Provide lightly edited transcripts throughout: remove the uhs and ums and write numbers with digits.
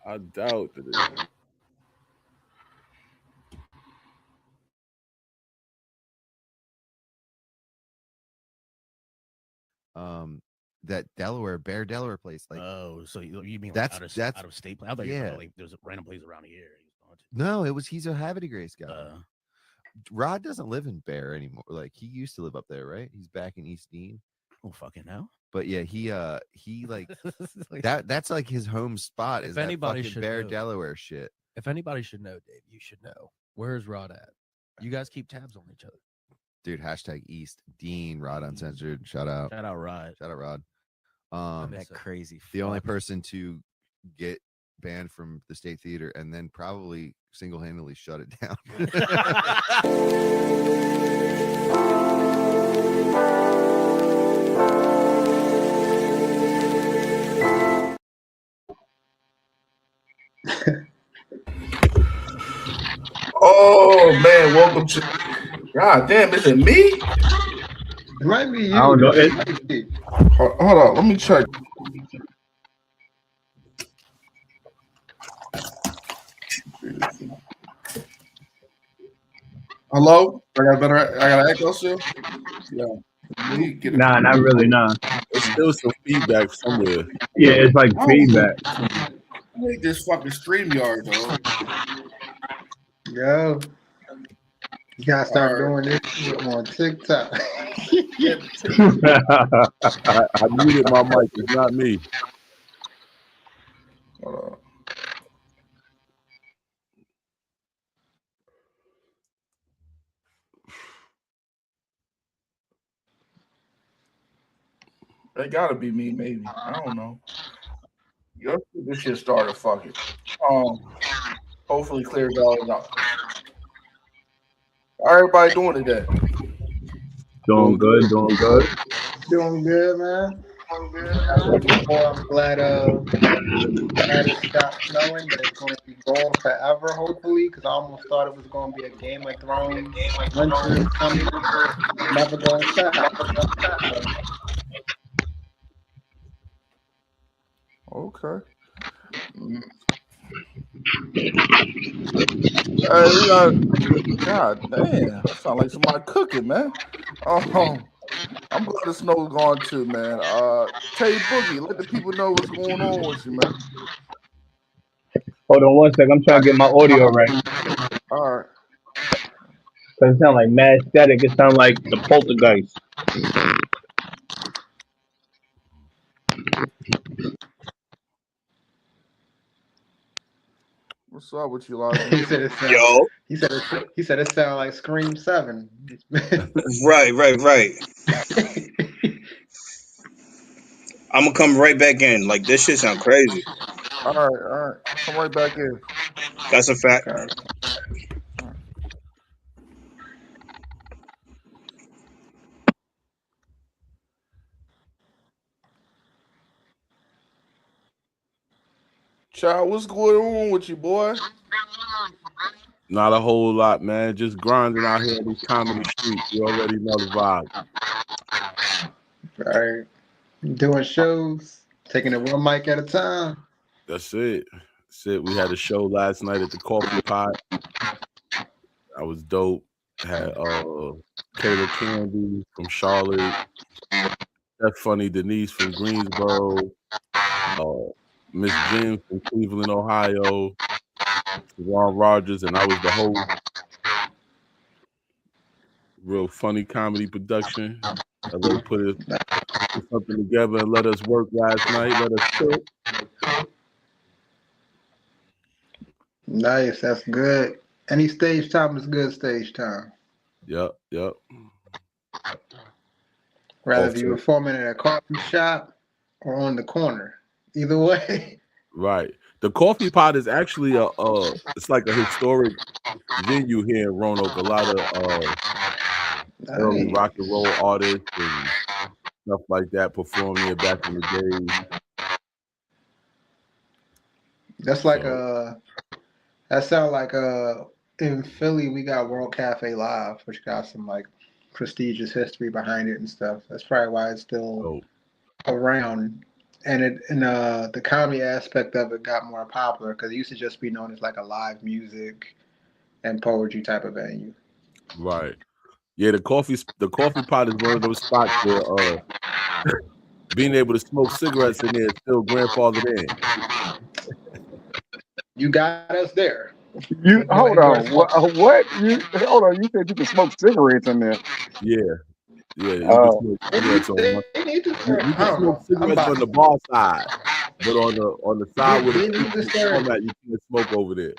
I doubt that it. That Bear Delaware place. Like, so you mean that's out of state? I thought you were like there's a random place around here. No, he's a Havre Grace guy. Rod doesn't live in Bear anymore. Like, he used to live up there, right? He's back in East Dean. Oh, fucking hell. But yeah, he like that's like his home spot. Is that fucking Bear Delaware shit? If anybody should know, Dave, you should know. Where's Rod at? You guys keep tabs on each other. Dude, hashtag East Dean, Rod Uncensored. Shout out Rod. Shout out Rod. That crazy. The only person to get banned from the State Theater and then probably single-handedly shut it down. Oh man, welcome to. God damn, is it me? It might be you. I don't know. Hold on, let me check. Hello? I got an echo still? Yeah. Nah, not really, nah. There's still some feedback somewhere. Yeah, it's like feedback. I hate this fucking StreamYard, though. Yo. You gotta start doing this on TikTok. I muted my mic. It's not me. Hold on. It gotta be me, maybe. I don't know. Yo, this shit started. Fuck it. Hopefully clears all up. How everybody doing today? Doing good. Doing good, man. I'm glad it stopped snowing, but it's going to be going forever, hopefully, because I almost thought it was going to be a Game of Thrones winter coming. Never going to stop. Okay. God damn, that sounds like somebody cooking, man. I'm glad the snow's gone too, man. Tay Boogie, let the people know what's going on with you, man. Hold on one sec. I'm trying to get my audio right. All right. Cause it sound like mad static. It sound like the poltergeist. What's up with you, Lodge? He said it sound, Yo. He said it sounded like Scream 7. Right. I'm gonna come right back in. Like, this shit sound crazy. All right. Come right back in. That's a fact. Okay. Child, what's going on with you, boy? Not a whole lot, man. Just grinding out here in these comedy streets. You already know the vibe. Right. Doing shows, taking it one mic at a time. That's it. We had a show last night at the Coffee Pot. I was dope. Had Kayla Candy from Charlotte. That's funny. Denise from Greensboro. Miss Jen from Cleveland, Ohio. Ron Rogers, and I was the host. Real funny comedy production. LA put something together and let us work last night. Let us cook. Nice, that's good. Any stage time is good stage time. Yep. Rather if you were performing at a coffee shop or on the corner. Either way. Right. The Coffee Pot is actually it's like a historic venue here in Roanoke. A lot of early rock and roll artists and stuff like that performed here back in the day. That's like that sound like in Philly we got World Cafe Live, which got some like prestigious history behind it and stuff. That's probably why it's still around the comedy aspect of it got more popular because it used to just be known as like a live music and poetry type of venue. Right. Yeah, the coffee pot is one of those spots where being able to smoke cigarettes in there is still grandfathered in. You got us there. You hold on. What? You hold on. You said you can smoke cigarettes in there. Yeah. You can smoke cigarettes on one. You You can smoke cigarettes on the bar side, but on the side with the format, you can't smoke over there.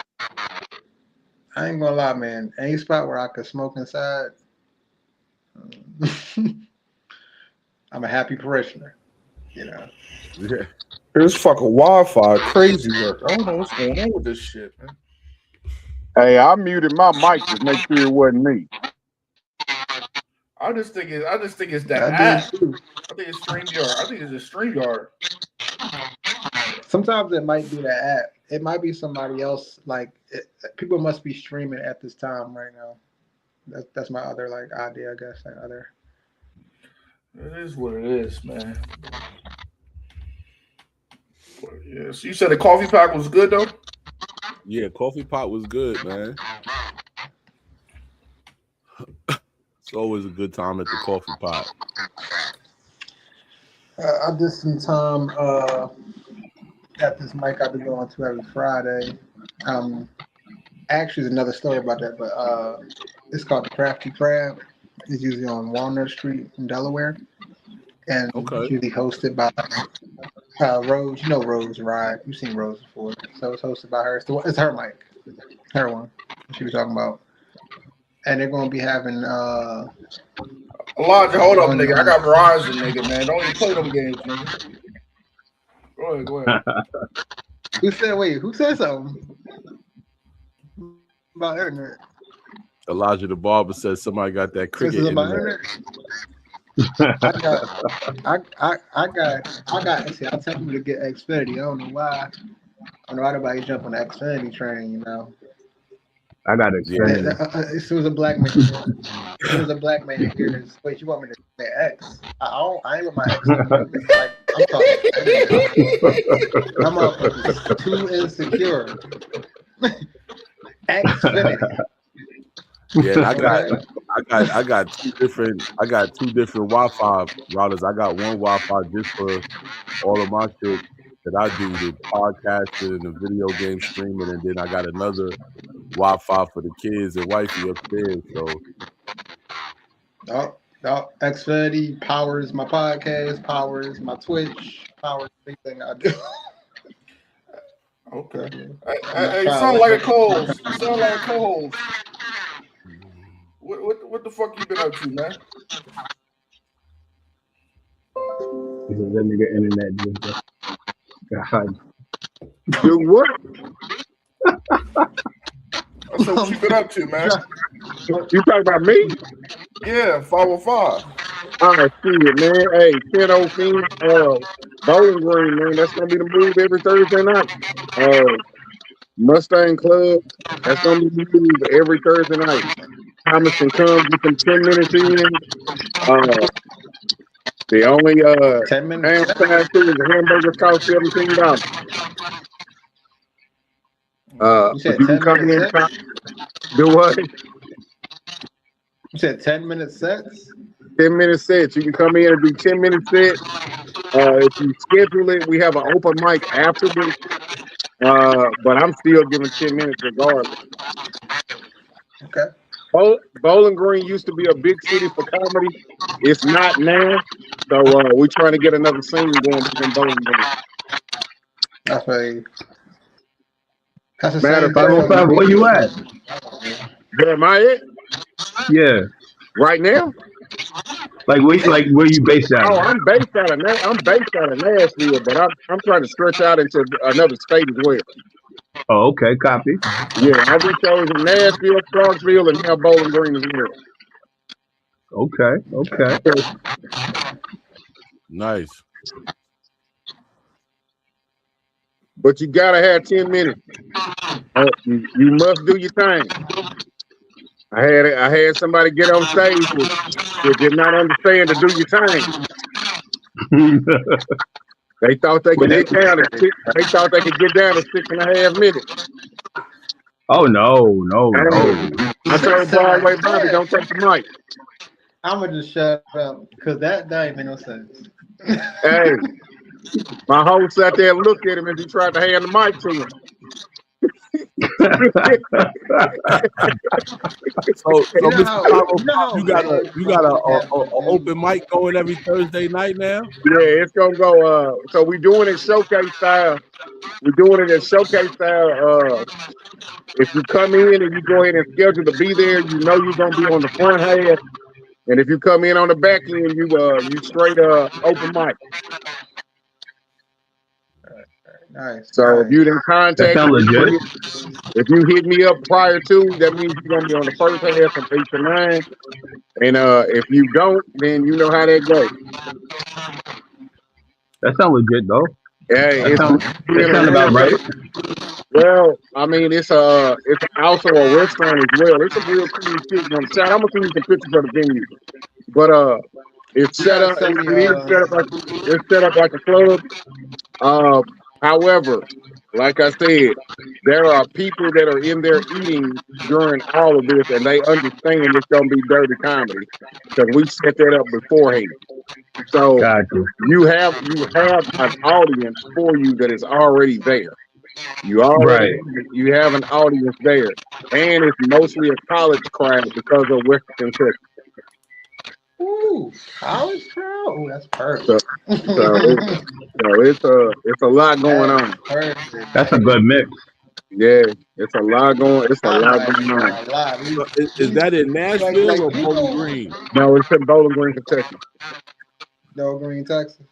I ain't gonna lie, man. Any spot where I could smoke inside, I'm a happy parishioner. You know. Yeah. This fucking Wi-Fi crazy work. I don't know what's going on with this shit, man. Hey, I muted my mic to make sure it wasn't me. I just think it's that app. I think it's StreamYard. I think it's just StreamYard. Sometimes it might be the app. It might be somebody else. Like people must be streaming at this time right now. That's my other like idea, I guess. That other. It is what it is, man. Yeah. So you said the coffee pack was good though? Yeah, coffee pot was good, man. It's always a good time at the coffee pot. I did some time at this mic I've been going to every Friday. Actually, there's another story about that, but it's called the Crafty Crab. It's usually on Walnut Street in Delaware, and it's usually hosted by Rose. You know Rose, right? You've seen Rose before, so it's hosted by her. It's her mic, her one. She was talking about, and they're going to be having. Elijah, hold up, nigga. I got Verizon, nigga, man. Don't even play them games, nigga. Go ahead. Who said something about internet? Elijah the barber says somebody got that cricket in there. I got. See, I tell people to get Xfinity. I don't know why. I don't know why nobody jump on the Xfinity train. You know. I got Xfinity. It was a black man. It was a black man here. Wait, you want me to say X? I ain't with my X. Like, I'm talking. I'm too insecure. Xfinity. Yeah, I got two different Wi-Fi routers. I got one Wi-Fi just for all of my shit that I do, the podcasting and the video game streaming, and then I got another Wi-Fi for the kids and wifey upstairs. So Xfinity powers my podcast, powers my Twitch, powers everything I do. Okay. Hey, sound like a co-host. Sound like a co-host. What the fuck you been up to, man? That nigga internet just God. Do what? I said, what you been up to, man? You talking about me? Yeah, 505. Oh shit, man. Hey, 10:05, Bowling Green, man. That's gonna be the move every Thursday night. Mustang Club. That's gonna be the move every Thursday night. Thomas can come get them 10 minutes in. The only 10 minutes. pass through is the hamburgers cost $17. You said you 10 can come in. minutes. Do what? You said 10-minute sets? 10-minute sets. You can come in and do 10-minute sets. If you schedule it, we have an open mic afterwards. But I'm still giving 10 minutes regardless. Okay. Bowling Green used to be a big city for comedy. It's not now. So we're trying to get another scene going in Bowling Green. That's a Matter of fact. 505, where you at? Where am I at? Yeah. Right now? Like where you based out? Oh, I'm based out of Nashville, but I'm trying to stretch out into another state as well. Oh, okay, copy. Yeah, I reach shows in Nashville, Clarksville, and now Bowling Green as well. Okay. nice. But you gotta have 10 minutes. You must do your thing. I had somebody get on stage who did not understand to do your thing. They thought they could But get down at six. They thought they could get down at 6.5 minutes. oh no. I told Broadway Bobby, Yeah. don't take the mic. I'm gonna just shut up because that ain't make no sense. Hey, my host sat there and looked at him as he tried to hand the mic to him. So You know Mr. how Carlos, you know how you got a bad open mic going every Thursday night now. Yeah, it's gonna go. So we doing it showcase style. We're doing it in showcase style. If you come in and you go ahead and schedule to be there, you know you're gonna be on the front half. And if you come in on the back end, you straight open mic. Nice. So if you didn't That contact sound me, legit. if you hit me up prior to, that means you're gonna be on the first half from 8 to 9. And if you don't, then you know how that goes. That sound legit though. Hey, That it's sound about right. well, I mean, it's also a restaurant as well. It's a real cool shit. I'm gonna send you some pictures of the venue. But it's You set gotta up. send me. It's set up like a club. However, like I said, there are people that are in there eating during all of this, and they understand it's gonna be dirty comedy because we set that up beforehand. So Got you. you have an audience for you that is already there. Right. You have an audience there, and it's mostly a college crowd because of Western Kentucky. Ooh, college crowd. Ooh, that's So, perfect. it's a lot going That's on. perfect. That's a good mix. Yeah, it's a lot going. It's a I'm lot not even going on. gonna lie. Is that in Nashville or Bowling people. Green? No, it's in Bowling Green, Kentucky. No Green, Texas.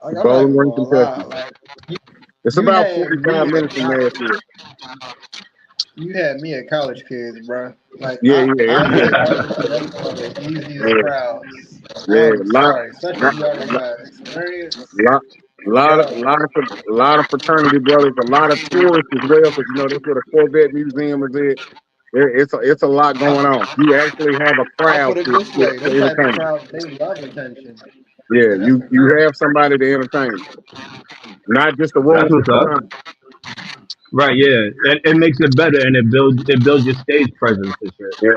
Like, I'm not Bowling even Green, gonna Kentucky. lie. Like It's you about had 45 me minutes from at Nashville. you had me at college kids, bro. Like Yeah, I yeah, think that's one of the easiest yeah. crowds. Yeah, I'm sorry, especially if you already got experience. lot, Yo, lot of fraternity brothers, a lot of tourists as well, because that's where the Corvette Museum is at. It's a lot I, going on. You actually have a I'll crowd put it this to way: them type of entertain. crowds, they love attention, Yeah, and that's the you thing. have somebody to entertain, not just a That's room what's full up. of time. Right. Yeah. It makes it better, and it builds your stage presence and shit. Yeah,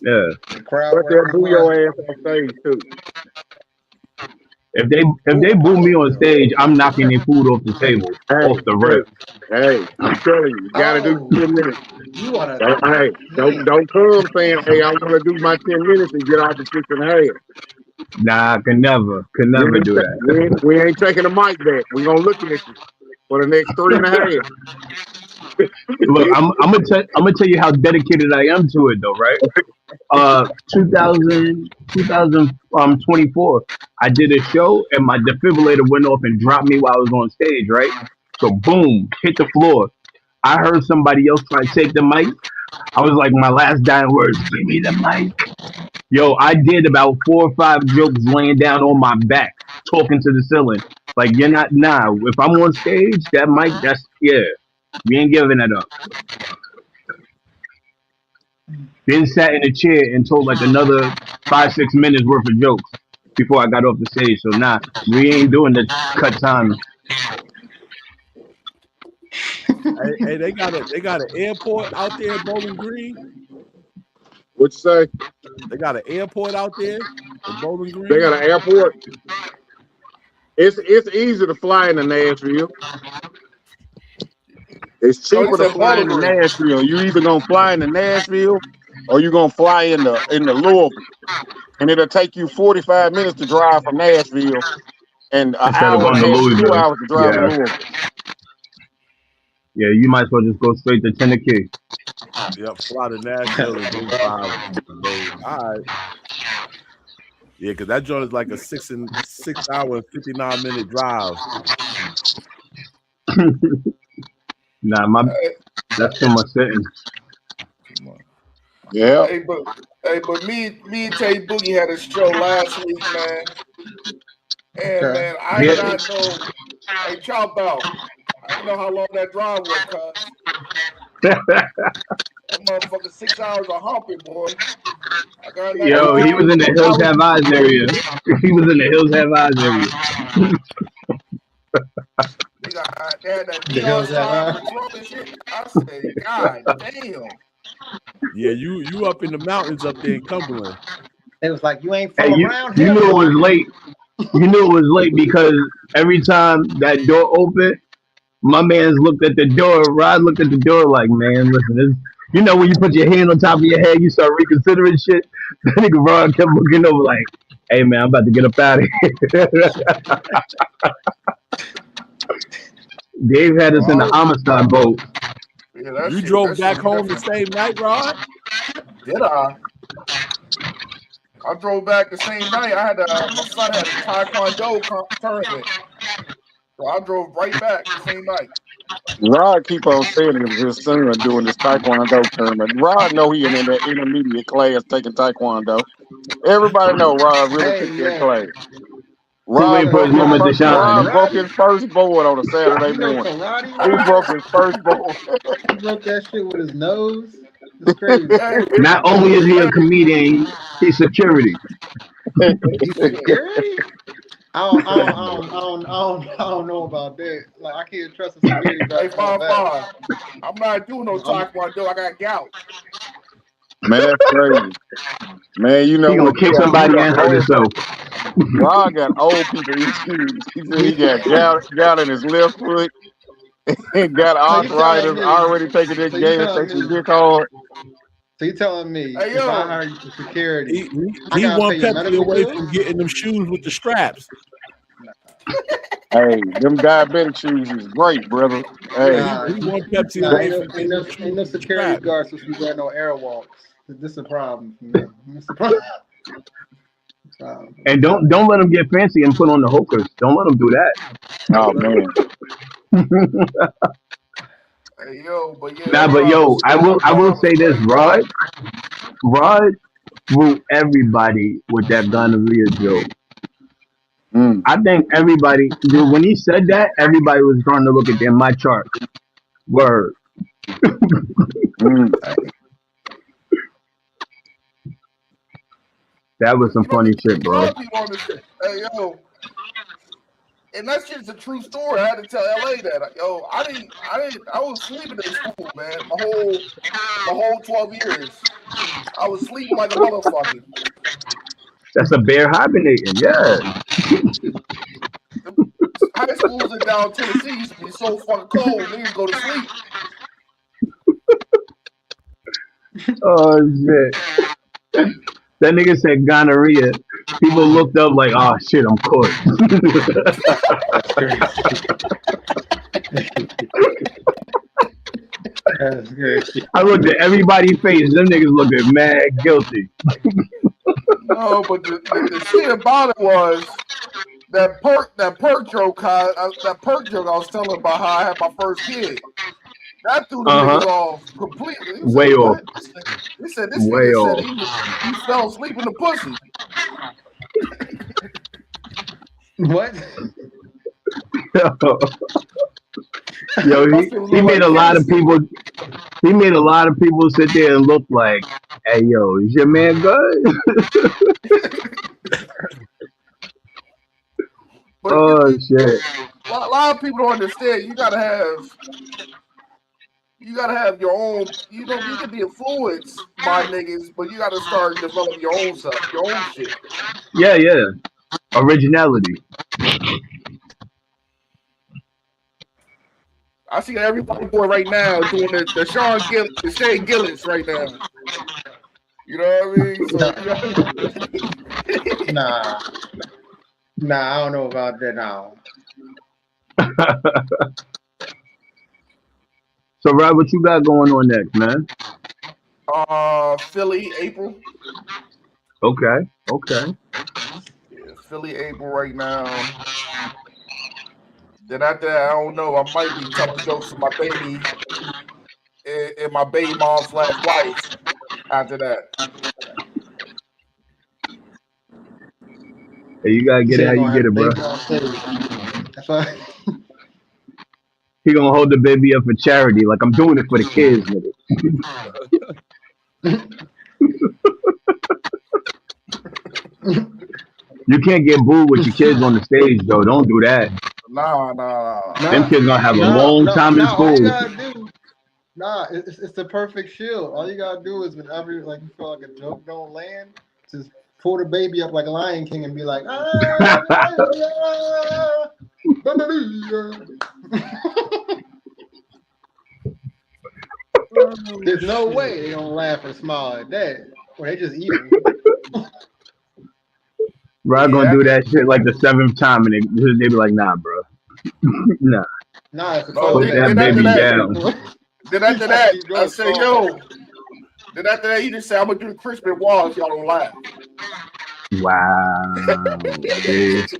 Yeah. The crowd but work they'll is boo one. your ass on stage too. If they boo me on stage, I'm knocking their food off the table, off the Hey, rip. I'm telling you, you gotta do Oh, 10 minutes. you wanna? Don't come saying, hey, I want to do my 10 minutes and get off at 6.5. Nah, I could We never ain't, do ta- that. we ain't taking the mic back. We're gonna look at you for the next 3.5. Look, I'm gonna tell you how dedicated I am to it, though. Right? 2024, I did a show and my defibrillator went off and dropped me while I was on stage. Right? So boom, hit the floor. I heard somebody else try to take the mic. I was like, my last dying words, give me the mic. Yo, I did about 4 or 5 jokes laying down on my back, talking to the ceiling. Like, you're not, nah, if I'm on stage, that mic, yeah, we ain't giving that up. Then sat in a chair and told like another 5, 6 minutes worth of jokes before I got off the stage. So, nah, we ain't doing the cut time. Hey, they got an airport out there in Bowling Green. What you say? They got an airport out there in Bowling They Green. got an airport. It's easy to fly into Nashville. It's No, he cheaper to said fly Bowling into Green. Nashville. You either gonna fly into Nashville or you gonna fly into Louisville, and it'll take you 45 minutes to drive from Nashville and an Instead of hour and going a to half, two Louisville. hours to drive to Yeah. Louisville. Yeah, you might as well just go straight to Tennessee. Yep, fly to Nashville and then drive. So, all right. Yeah, because that joint is like a 6 hour and 59-minute drive. Nah, that's too much sitting. Yeah. But me and Tay Boogie had a show last week, man. And Okay. man, I did not know. Hey, chop out. I didn't know how long that drive was, cuz. That motherfucker 6 hours of humping, boy. I got in that Yo, he car. was in the Hills Have Eyes area. He was in the Hills Have Eyes area. They had that The neon hills have sign on eyes. the truck and shit. I said, God damn. Yeah, you up in the mountains up there in Cumberland. It was like, you ain't Hey, from you around you here, knew it was boy. late. You knew it was late because every time that door opened, my man's looked at the door. Rod looked at the door like, man, listen, this. You know when you put your hand on top of your head, you start reconsidering shit. That nigga Rod kept looking over like, hey man, I'm about to get up out of here. Dave had us in the homicide boat. Yeah, You drove that shit back was home the different. same night, Rod? Did I? I drove back the same night. I had my son had a taekwondo tournament, so I drove right back the same night. Rod keep on saying it was his son doing this taekwondo tournament. Rod know he in that intermediate class taking taekwondo. Everybody know Rod really Hey, took that yo. class. He waiting for his moment to shine. Rod broke Roddy, his first board on a Saturday you know morning. some Roddy He Rod? broke his first board. He broke that shit with his nose. It's crazy. Hey, Not only is he a comedian, he's security. He's security? I don't know about that. Like, I can't trust a security guard hey, to my back. 5'5". I'm not doing no taekwondo. I got gout. Man, that's crazy. Man, you know He gonna what? kick somebody and hurt himself. Rod got old people issues. He said he got gout in his left foot and got So you telling arthritis, me? already taking this So you gas telling station me? dick hard. So you telling me Hey, if I yo. hire you for security, He, I he gotta one pay your Pepsi medical away bills? from getting them shoes with the straps. Hey, them diabetic shoes is great, brother. Hey, Nah, He one Pepsi nah, away from getting them ain't shoes no with the security straps. guards supposed to be wearing no airwalks. This is a problem for me. It's a problem. And don't let him get fancy and put on the hokers. Don't let him do oh man. that. Hey, yo, but yeah, Nah, that but ride yo, was I that will ride was say this, crazy. Rod threw everybody with that gonorrhea joke. Mm, I think everybody, dude, when he said that, everybody was starting to look at their my chart. Word. mm. That was some You know, funny shit, a lot bro. of people on this. Hey, yo, and that shit's a true story. I had to tell LA that. Yo, I was sleeping in school, man. My whole 12 years. I was sleeping like a motherfucker. That's a bear hibernating. Yeah. The high schools in down Tennessee used to be so fucking cold, niggas go to sleep. Oh shit. That nigga said gonorrhea. People looked up like, oh shit, I'm caught. That's crazy. That's crazy. I looked at everybody's face. Them niggas looked at mad guilty. No, but the shit about it was that perk joke. That perk joke I was telling about how I had my first kid. That threw them Uh niggas huh. off completely. He said, Way off. "What?" He said, "This Way nigga said off. he fell asleep in the pussy." What? Yo, My shit was he look made like a lot of chemistry. people. He made a lot of people sit there and look like, "Hey, yo, is your man good?" But Oh shit. a lot of people don't understand. You gotta have your own. You know, you can be influenced by niggas, but you gotta start developing your own stuff, your own shit. Yeah, yeah. Originality. I see every white boy right now doing the Shane Gillis right now. You know what I mean? So Nah, you know, nah, I don't know about that now. So, Rob, what you got going on next, man? Philly April. Okay, okay. Yeah, Philly April right now. Then after that, I don't know. I might be telling jokes to my baby and my baby mom / wife. After that, Hey, you gotta You get say it how you're you gonna get have a it, bro. baby on stage. That's why. He gonna hold the baby up for charity, like I'm doing it for the kids, nigga. You can't get booed with your kids on the stage, though. Don't do that. Nah. Them kids gonna have a long time in All you school. gotta do, it's the perfect shield. All you gotta do is whenever like you feel like a joke don't land, just pull the baby up like Lion King and be like, There's no way they don't laugh or smile at that. Or they just eat them. Bro, I'm gonna do that shit like the 7th time, and they be like, "Nah, bro, nah, Nah, it's a put that baby down." Then after that, I say, yo. Then after that, he just said, I'm gonna do the crispy wall if y'all don't laugh. Wow. Dude.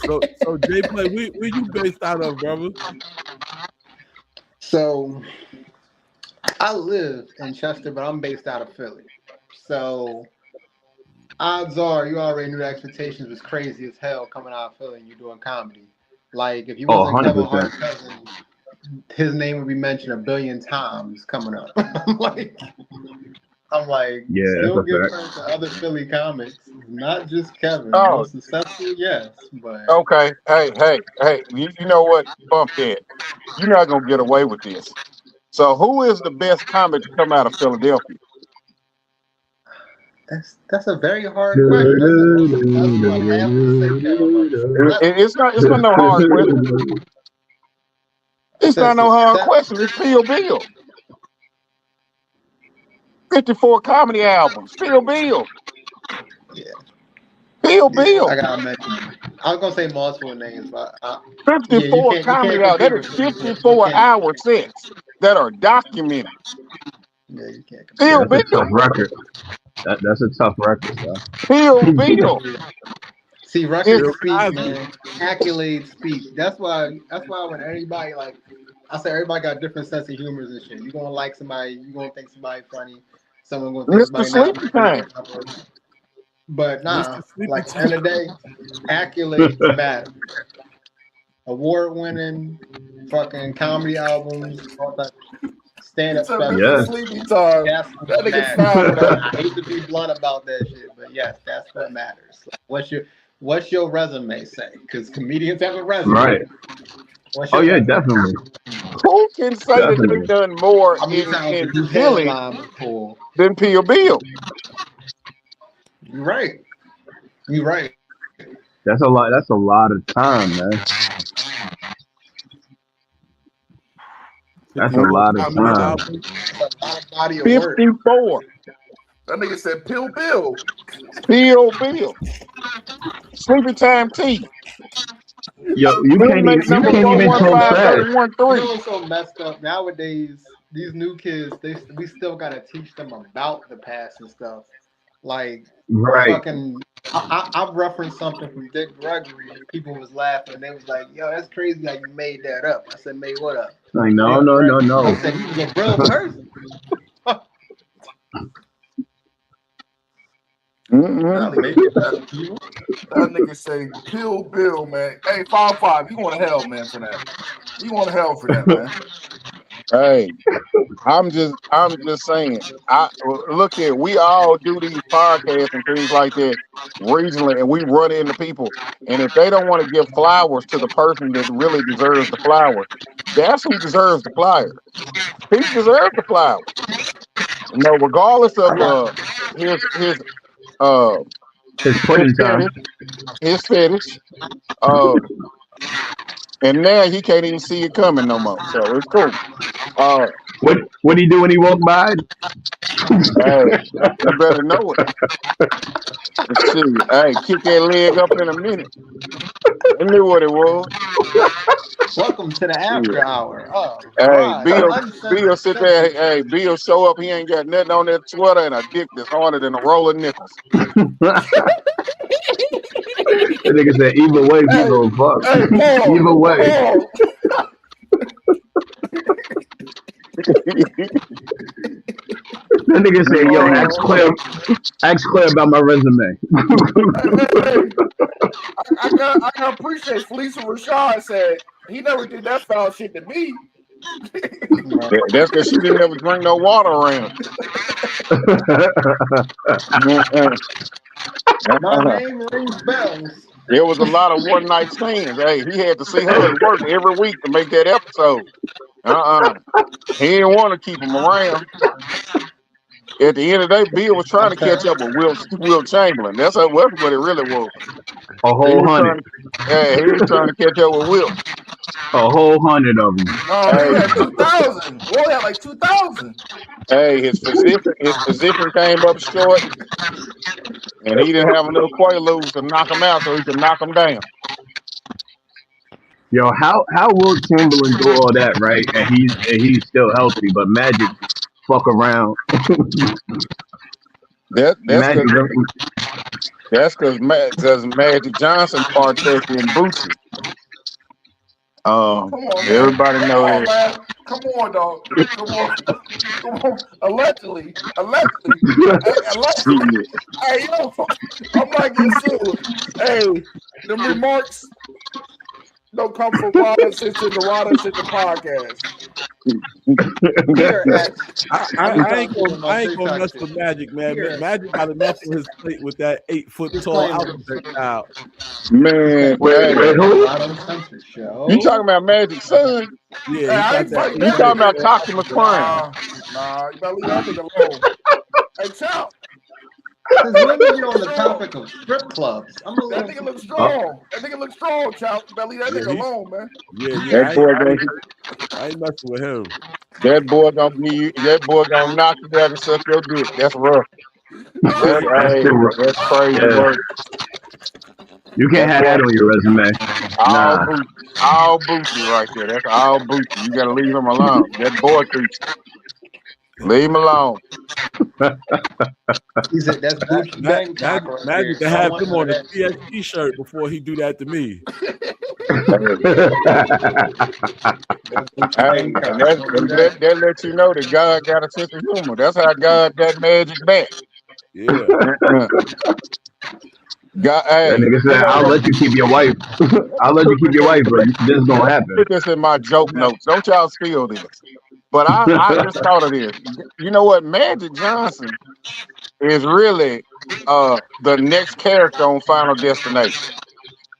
So Jay Play, where you based out of, brother? So I live in Chester, but I'm based out of Philly. So odds are you already knew the expectations was crazy as hell coming out of Philly and you doing comedy. Like if you wasn't Kevin 100%. Hart's cousin, his name would be mentioned a billion times coming up. I'm like, Yeah, still that's a give fact. credit to other Philly comics, not just Kevin. Oh. Most successful, yes, but Okay. Hey. You know what? Bump that. You're not gonna get away with this. So, who is the best comic to come out of Philadelphia? that's a very hard question. That's what I have to say, Kevin Hart. It's not no hard question. It's not no hard question. It's Phil Bill. 54 comedy albums. Phil Bill. Yeah. Phil Bill. I gotta mention. I was gonna say multiple names, but 54 comedy albums. That is 54 hour sets that are documented. Yeah, you can't. Yeah, that's a tough record. That's a tough record, so. Phil Bill. See, records speak, man. Accolades speak. That's why when everybody like, I say everybody got different sense of humors and shit. You gonna like somebody, you gonna think somebody funny, someone gonna think Mr. somebody Sleepy not. Time. But nah, like end of the day, accolades matter. Award-winning, fucking comedy albums, all that stand-up stuff. Yeah. Sleepy Time. That's That what nigga's matters. found. I hate to be blunt about that shit, but yes, that's what matters. Like, what's your resume say? Because comedians have a resume. Right. Oh yeah, definitely. Who can say that they've done more in Philly than Phil Bill? You're right. You're right. That's a lot. That's a lot of time, man. That's a lot of time. 54. That nigga said Pill Bill. Phil Bill. Sleepy Time T. Yo, you can't even talk fast. You know what's so messed up nowadays? These new kids, we still gotta teach them about the past and stuff. Like, right. Fucking, I referenced something from Dick Gregory. People was laughing. They was like, "Yo, that's crazy how you made that up." I said, "Made what up?" Like, no. I said he was a real person. That nigga say Pill Bill, man. Hey, 5-5, you going to hell, man, for that. You going to hell for that, man. Hey, I'm just saying. Look here, we all do these podcasts and things like that regionally, and we run into people. And if they don't want to give flowers to the person that really deserves the flower, that's who deserves the flower. He deserves the flower. No, regardless of his fetish. And now he can't even see it coming no more. So it's cool. What he do when he walk by? Hey, you better know it. Shit, hey, kick that leg up in a minute. I knew what it was. Welcome to the after hour. Oh, hey, right. Bill sit there. Hey, Bill show up. He ain't got nothing on that sweater and a dick that's harder than a roll of nickels. That nigga said, either way, people fuck. Either way. That nigga said, "Yo, ask Claire about my resume." I gotta appreciate Felicia Rashad said he never did that foul shit to me. That's because she didn't ever drink no water around. My name rings bells. There was a lot of one night stands. Hey, he had to see her at work every week to make that episode. He didn't want to keep him around. At the end of the day, Bill was trying to catch up with Will Chamberlain. That's what it really was. A whole 100. He was trying to catch up with Will. A whole 100 of them. Oh, he had 2,000. Will had like 2,000. Hey, his position came up short, and he didn't have enough Quaaludes to knock him out, so he could knock him down. Yo, how will Chamberlain do all that, right? And he's still healthy, but Magic fuck around. That's because Magic Johnson partaked in Boosie. Come on, everybody knows that. Man. Come on, dog. Come on. Allegedly. Hey, yo, I'm like getting sued. Hey, them remarks don't come from Rod Uncensored, the Rod Uncensored podcast. I ain't gonna mess with Magic, man. Magic got enough on his plate with that 8 foot tall alphabet child. Man, wait, who? You talking about Magic's son? Yeah, you talking about Toximus Prime? Nah, you better leave that nigga alone. Hey, child. Because when we on the topic of strip clubs, that nigga looks strong. That nigga looks strong, child. You better leave that nigga alone, man. Yeah. I ain't messing with him. That boy gonna knock you down and suck your dick. That's rough. That's crazy work. You can't have that on your resume. All Boosie right there. That's all Boosie. You gotta leave him alone. That boy creature. Leave him alone. He said that's Boosie Bangkok. Magic to have him on a PSG shirt before he do that to me. That lets you know that God got a sense of humor. That's how God got Magic back. Yeah. That nigga said, I'll let you keep your wife. I'll let you keep your wife, but this is gonna happen. Put this in my joke notes. Don't y'all steal this. But I just thought of this. You know what? Magic Johnson is really the next character on Final Destination.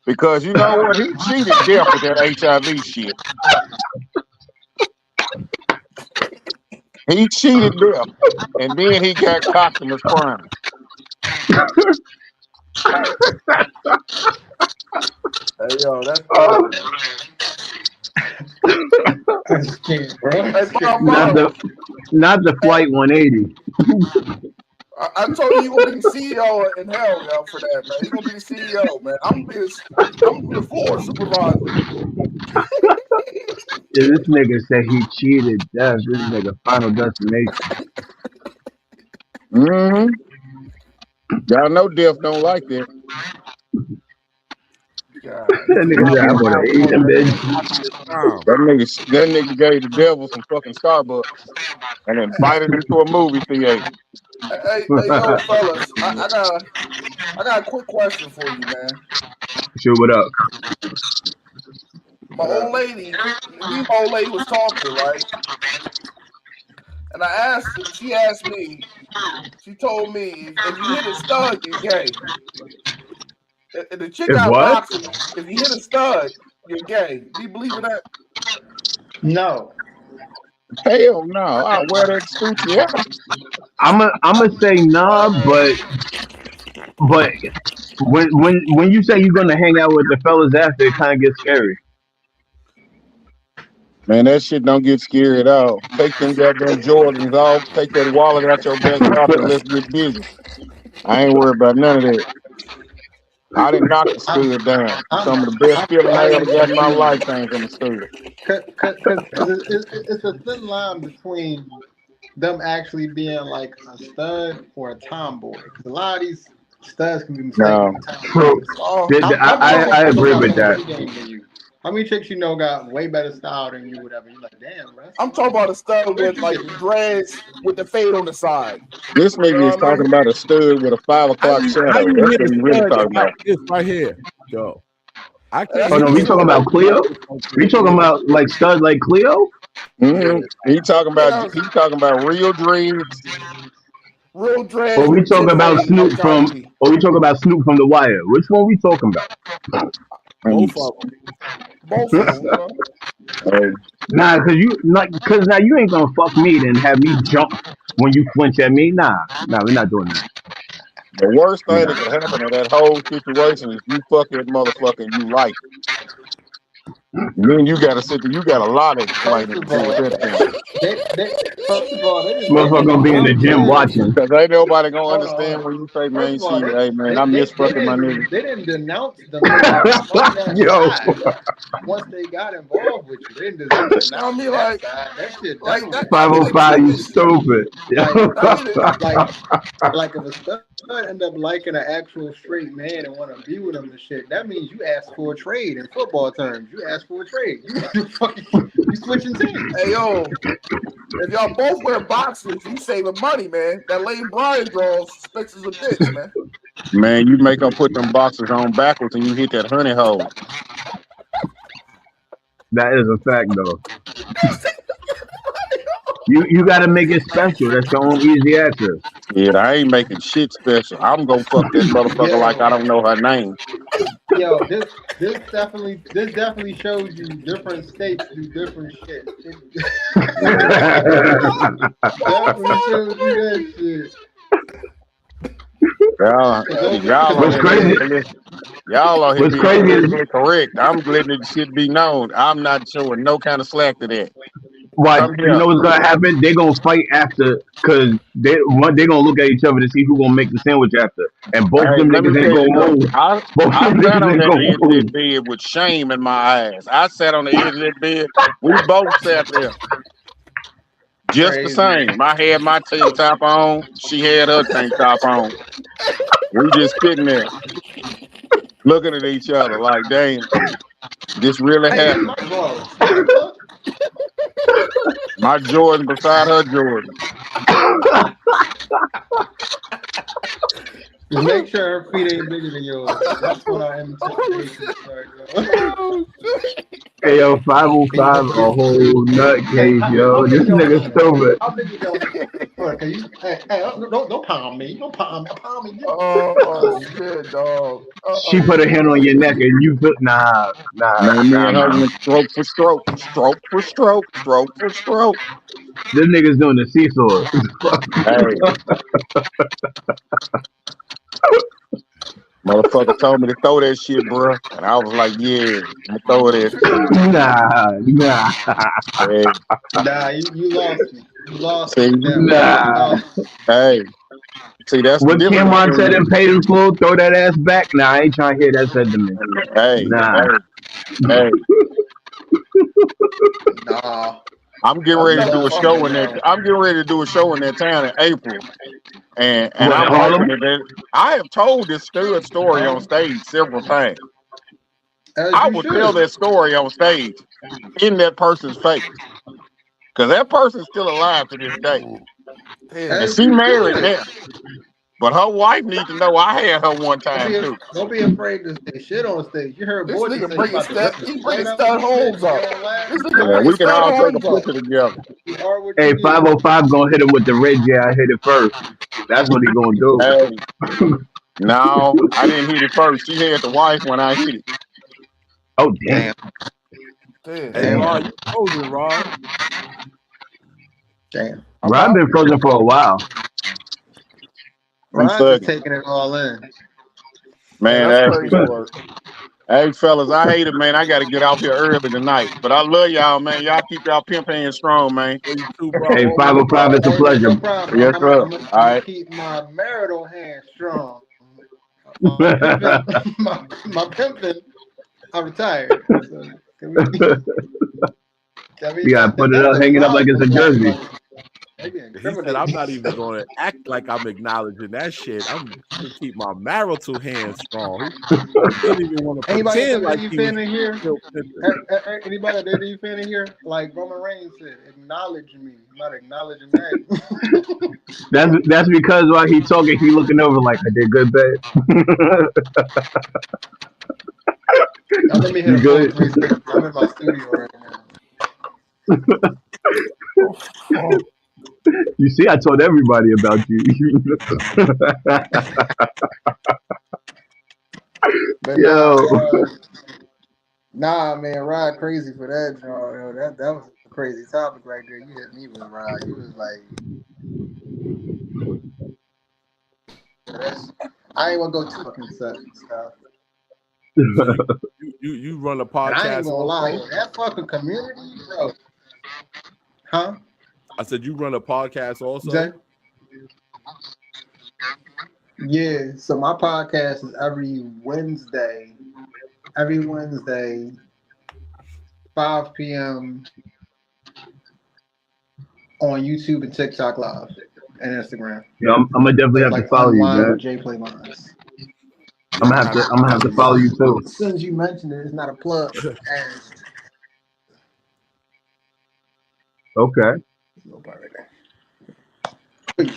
Because you know what? He cheated death with that HIV shit. He cheated death. And then he got Toximus Prime. Hey, yo, that's not the Flight 180. I told you gonna be the CEO in hell, yo, for that, man. He's gonna be the CEO, man. I'm the floor supervisor. Yeah, this nigga said he cheated death. This nigga Final Destination. Y'all know death don't like that. That nigga said, I'm gonna eat him, bitch. That nigga gave the devil some fucking Starbucks and invited him to a movie theater. Hey, yo, fellas, I got a quick question for you, man. Shoot, what up? My old lady was talking, right? And I asked her, she told me, if you hit a stud, you're gay. And the chick out boxing, if you hit a stud, you're gay. Do you believe in that? No. Hell no. I wear that suit, yeah. I'ma say nah, but when you say you're gonna hang out with the fellas after, it kind of gets scary. Man, that shit don't get scary at all. Take them goddamn Jordans off, take that wallet out your back pocket, and let's get busy. I ain't worried about none of that. I didn't knock the stud down. Some of the best feeling I ever got in my life came from the stud. It's a thin line between them actually being like a stud or a tomboy. Because a lot of these studs can be mistaken. I agree with that. How many chicks you know got way better style than you, whatever? You're like, damn, bro. I'm talking about a stud with like the dreads with the fade on the side. This nigga is talking about a stud with a 5 o'clock shadow. That's what he really talking about. This right here, yo. Oh no, we talking about Cleo? We talking about like studs like Cleo? Mm-hmm. He talking about real dreads Real dreads Or we with talking tip about fade like Snoop from? Cosby. Or we talking about Snoop from The Wire? Which one we talking about? Both of them. Both of them, you know. Nah, cause now you ain't gonna fuck me then have me jump when you flinch at me. Nah, we're not doing that. The worst We're thing not. that could happen in that whole situation is you fuck that motherfucker and you like it. And then you gotta sit there, you got a lot of First explaining to of do at all, that point. first of all, Motherfucker gonna be in the gym watching. Because ain't nobody gonna hold on, hold understand on. when you say, First man, of all, see, hey man, I miss fucking my nigga. they didn't denounce the man on that Yo, side once they got involved with you. They didn't You know what I denounce mean? that side. That shit Like done that. with. That be the 505, you truest. stupid. Like if a stud end up liking an actual straight man and want to be with him and shit, that means you ask for a trade in football terms. You ask for a trade. You switching teams. Hey yo, if y'all both wear boxers, you saving money, man. That Lane Bryant draws fixes a bitch, man. Man, you make them put them boxers on backwards and you hit that honey hole. That is a fact though. You gotta make it special. That's your own easy access. Yeah, I ain't making shit special. I'm gonna fuck that motherfucker like I don't know her name. Yo, this definitely shows you different states do different shit. It definitely shows you that shit. Y'all What's crazy? Y'all out here What's being crazy is politically correct. I'm letting it shit be known. I'm not showing no kind of slack to that. why Come you here. know what's gonna happen? They're gonna fight after because they gonna look at each other to see who's gonna make the sandwich after. And both Hey, them let me niggas ain't tell you gonna something. move. Both I them sat niggas on ain't that gonna edge of move. that bed with shame in my eyes. I sat on the edge of that bed. We both sat there. Just the Crazy. same. I had my tank top on. She had her tank top on. We just sitting there looking at each other like, damn, this really Hey, this happened. my bro. What the fuck? My Jordan beside her Jordan. Just make sure her feet ain't bigger than yours. That's when our intimidation start going. Hey yo, 505 a whole Hey, nutcase, how yo. This big your nigga hand? stupid. How big is your hand? Can you? Hey, don't pound me. Don't pound me. Oh shit, dog. She put her hand on your neck and you put nah. Man, me and her went stroke for stroke, stroke for stroke, stroke for stroke. This nigga's doing the seesaw. Hey, motherfucker told me to throw that shit, bro. And I was like, yeah, I'm gonna throw it at you. Nah. Hey, Nah, you lost me. You lost me see, with that one. You Nah. lost me. hey, see, that's the What difference Cameron said between, in Paid in Full, throw that ass back. Nah, I ain't trying to hear that said to me. hey, Nah. hey. Nah. I'm getting That's ready to that do a Lost me show on in that. that I'm getting ready to do a show in that town in April, and What, I'm Harlem? hoping that I have told this stud story on stage several times. As I you will tell should. that story on stage in that person's face because that person's still alive to this day, damn. and As she you married should. now. But her wife needs to know I had her one time too. Don't be afraid to say shit on stage. You heard This Borgie nigga say he bringing about to rip stud. his He stud bringing up and stud shit. homes You up. don't laugh. This nigga Yeah, bringing we can stud all take a homes up. picture together. You are what Hey, you get. 505 gonna hit him with the red yeah, I hit it first. That's what he gonna do. Hey, no, I didn't hit it first. She had the wife when I hit it. Oh, damn. Damn. Hey, Rod, you frozen, Rod. Damn. Rod been frozen for a while. I'm Ron just thugging, taking it all in. Hey, man. that's Hey, crazy work. hey, fellas, I hate it, man. I got to get off here early tonight, but I love y'all, man. Y'all keep y'all pimp hands strong, man. Well, you too, bro. Hey, Always, 505, bro. it's a Hey, pleasure. no problem. Yes, sir. All I'm gonna right. keep my marital hand strong. My pimping, my pimping. I'm retired. So You gotta put it that'll up, hang it up like acknowledge it's a that. jersey. Like, they can He said, incriminate I'm me. not even going to act like I'm acknowledging that shit. I'm going to keep my marital hand strong. He didn't even want to Anybody got pretend that like WWE he was fan in here? still pimping. Anybody got that WWE fan in here? Like Roman Reigns said, acknowledge me. I'm not acknowledging that. That's because while he talking, he looking over like I did good, babe. Now let me hit You a full good? 360. I'm in my studio right now. You see, I told everybody about you. But Yo. nah, man, Rod crazy for that, yo. That was a crazy topic right there. You hit me with Rod. You was like, that's, I ain't gonna go too fucking stuff. So you run a And I ain't podcast gonna lie, also? that fucking community, bro. Huh? I said you run a podcast also? Zay? Yeah, so my podcast is every Wednesday, 5 p.m. on YouTube and TikTok Live and Instagram. Yeah, I'm gonna definitely It's have to like follow you, Unwind man. with J Play Lines. I'm gonna have to follow you too. As soon as you mentioned it, it's not a plug. Okay. No part right there.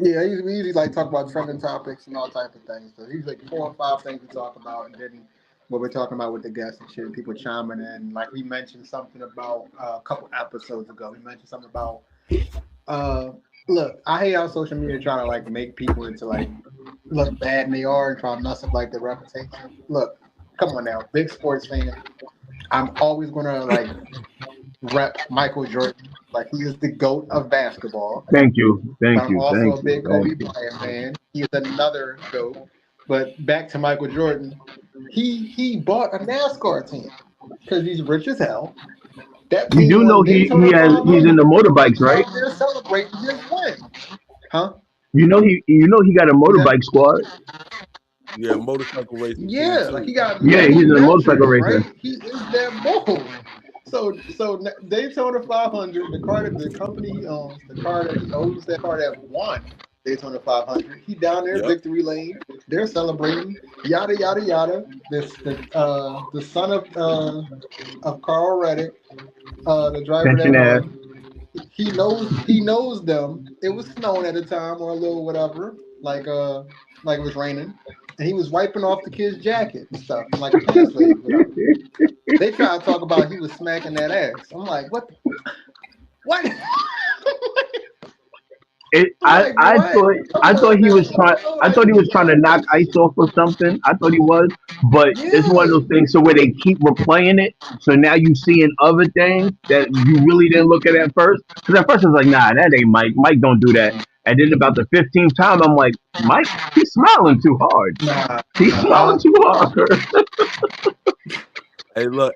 Yeah, we usually like talk about trending topics and all type of things. So usually like 4 or 5 things we talk about, and then what we're talking about with the guests and shit, and people chiming in. Like we mentioned something about a couple episodes ago. We mentioned something about look, I hate how social media try to like make people into like look bad and they are and try to mess up like their reputation. Look, come on now, big sports fan. I'm always gonna like rep Michael Jordan. Like he is the GOAT of basketball. Thank you. I'm also a big Kobe Bryant fan. He is another GOAT. But back to Michael Jordan, he bought a NASCAR team because he's rich as hell. That You team do know won Daytona 500. he's into motorbikes, right? They're celebrating his win, huh? You know he got a motorbike squad. Yeah, motorcycle racing. Yeah, like he got he's in a motorcycle racer. right? He is that bold. So Daytona 500, the car that the company he owns, the car that he owns, that car that won Daytona 500. He down there, victory lane. They're celebrating. Yada yada yada. The son of Carl Reddick, the driver that won. He knows them. It was snowing at the time or a little whatever, like it was raining. And he was wiping off the kid's jacket and stuff, like a pants leg, whatever. They try to talk about he was smacking that ass. I'm like, what? What? I thought he was trying to knock ice off or something. I thought he was, but it's one of those things. So where they keep replaying it, so now you seeing other things that you really didn't look at first. Because at first I was like, nah, that ain't Mike. Mike don't do that. And then about the 15th time, I'm like, Mike, he's smiling too hard. He's smiling too hard. Hey, look,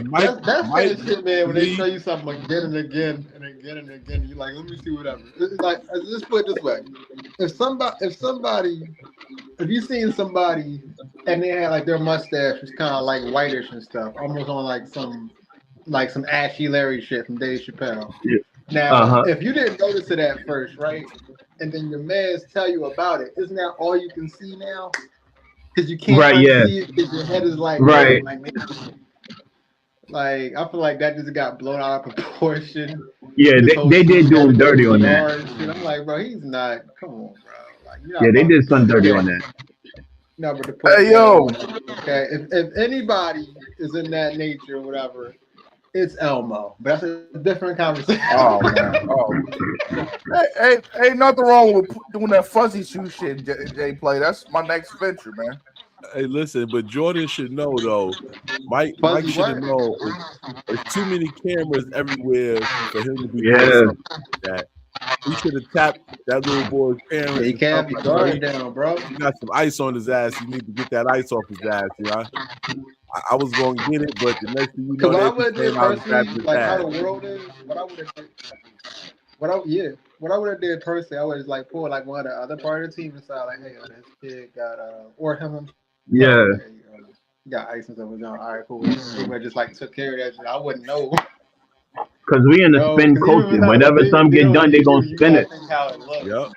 Mike, that's Mike, shit, man. When they show you something again and again and again and again, you're like, let me see whatever. It's like, let's put it this way: if you seen somebody and they had like their mustache was kind of like whitish and stuff, almost on like some Ashy Larry shit from Dave Chappelle. Yeah. Now, if you didn't notice it at first, right, and then your mans tell you about it, isn't that all you can see now? Because you can't see it because your head is like, right. Like I feel like that just got blown out of proportion. Yeah, they did do him dirty on that. I'm like, bro, he's not. Come on, bro. Like, yeah, they did something dirty on that. No, but hey, yo. Okay, if anybody is in that nature or whatever, it's Elmo. But that's a different conversation. Oh man. Oh. Hey, nothing wrong with doing that fuzzy shoe shit, Jay Play. That's my next venture, man. Hey, listen, but Jordan should know though. Mike should know. There's too many cameras everywhere for him to be doing something like that. He should have tapped that little boy's parents. He can't be guarding down, bro. He got some ice on his ass. You need to get that ice off his ass. You know, I was going to get it, but the next thing you know, what I would do personally, like how the world is, what I would have did, what I would have did personally, I would have like pulled like one of the other part of the team aside, like, hey, this kid got or him. Yeah. Got ice and stuff. All right, cool. We just like took care of that shit. I wouldn't know. Because we in the spin culture. Whenever something get done, they gonna spin it. Yep.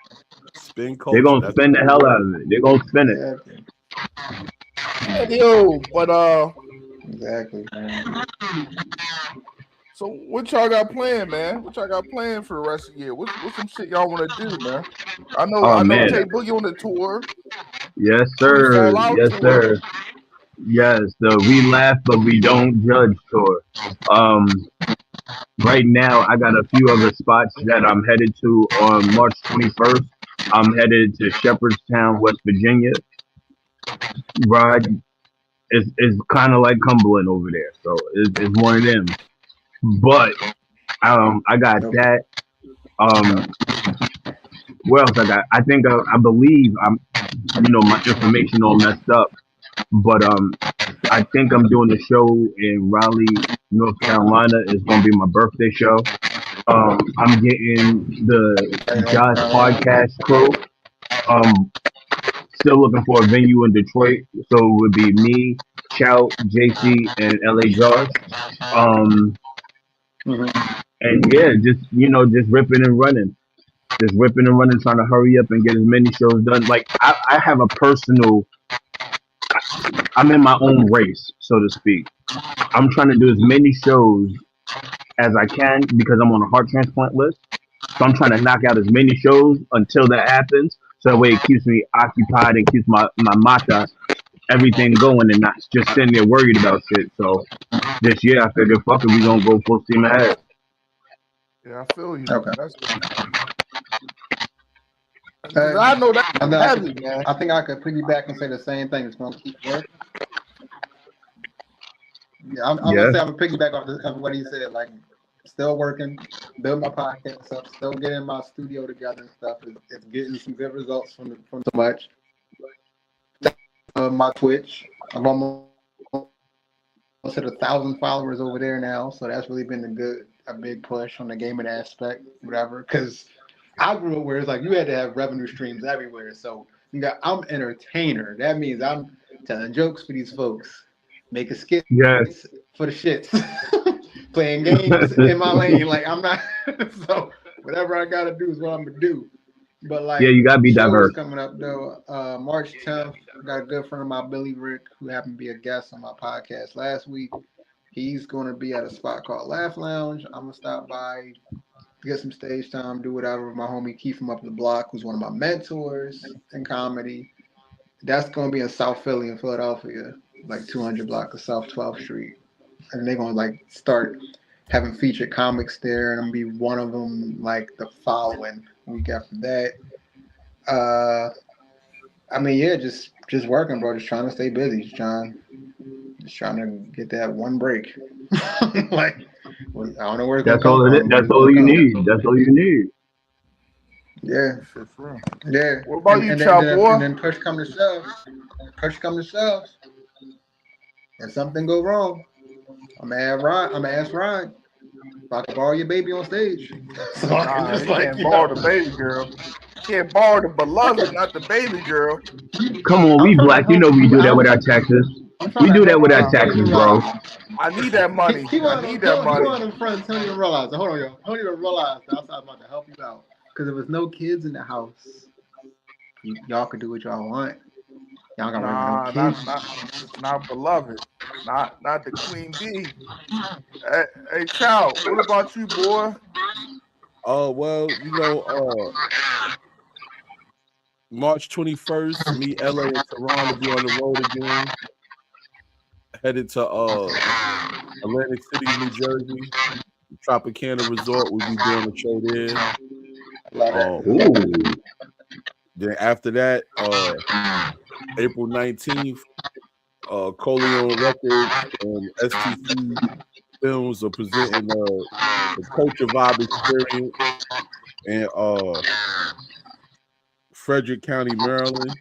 Spin culture. They're gonna spin the hell out of it. They're gonna spin Yeah. it. Yo, but exactly, man. So what y'all got planned, man? What y'all got planned for the rest of the year? What's some shit y'all want to do, man? I know Jay Boogie on the tour. Yes, sir. Yes, sir. Yes, the We Laugh But We Don't Judge tour. Right now, I got a few other spots that I'm headed to on March 21st. I'm headed to Shepherdstown, West Virginia. Rod is kind of like Cumberland over there, so it's one of them. But I got that. What else I got? I think I believe my information all messed up, but I think I'm doing a show in Raleigh, North Carolina. It's gonna be my birthday show. I'm getting the Josh podcast crew. Still looking for a venue in Detroit, so it would be me, Chow, JC, and LA Josh. And yeah, just ripping and running. Just ripping and running, trying to hurry up and get as many shows done. Like I have a personal, I'm in my own race, so to speak. I'm trying to do as many shows as I can because I'm on a heart transplant list. So I'm trying to knock out as many shows until that happens. So that way it keeps me occupied and keeps my mata, everything going and not just sitting there worried about shit. So this year I figured, fuck it, we gonna go full steam ahead. Yeah, I feel you. Okay. I know that heavy, man. I think I could piggyback and say the same thing. It's gonna keep working. Yeah, I'm gonna say I'm gonna piggyback off what he said. Like, still working, build my podcast up, still getting my studio together and stuff. It's getting some good results from so much. My Twitch, I'm almost at 1,000 followers over there now, so that's really been a big push on the gaming aspect, whatever. Because I grew up where it's like you had to have revenue streams everywhere. So I'm entertainer. That means I'm telling jokes for these folks, making skits for the shits, playing games in my lane. Like I'm not. So whatever I gotta do is what I'm gonna do. But like, you gotta be diverse. Coming up though, March 10th, I got a good friend of mine, Billy Rick, who happened to be a guest on my podcast last week. He's going to be at a spot called Laugh Lounge. I'm gonna stop by, get some stage time, do whatever. My homie Keith from up the block, who's one of my mentors in comedy. That's going to be in South Philly in Philadelphia, like 200 block of South 12th Street, and they're going to like start having featured comics there, and I'm gonna be one of them like the following week after that. I mean, yeah, just working, bro. Just trying to stay busy. Just trying to get that one break. Like, I don't know where it's That's all it is. That's all you need. That's all you need. Yeah. Yeah. What about you, Chow boy? And then push come to shove. And something go wrong, I'm gonna ask Ryan if I can borrow your baby on stage. So you can't borrow the baby girl. You can't borrow the beloved, not the baby girl. Come on, we black. You know we do that with our taxes. We do that with our taxes, bro. I need that money. I need that money. You on in front, don't even realize. Hold on, y'all. Don't even realize that I'm about to help you out. Because if there's no kids in the house, y'all can do what y'all want. Y'all got not beloved. Not the Queen Bee. Hey, Chow, what about you, boy? Well, March 21st, me, LA, and Tehran will be on the road again. Headed to Atlantic City, New Jersey. Tropicana Resort. We'll be doing a show there. Then after that, April 19th, Coleon Records and STC Films are presenting the Culture Vibe Experience in Frederick County, Maryland.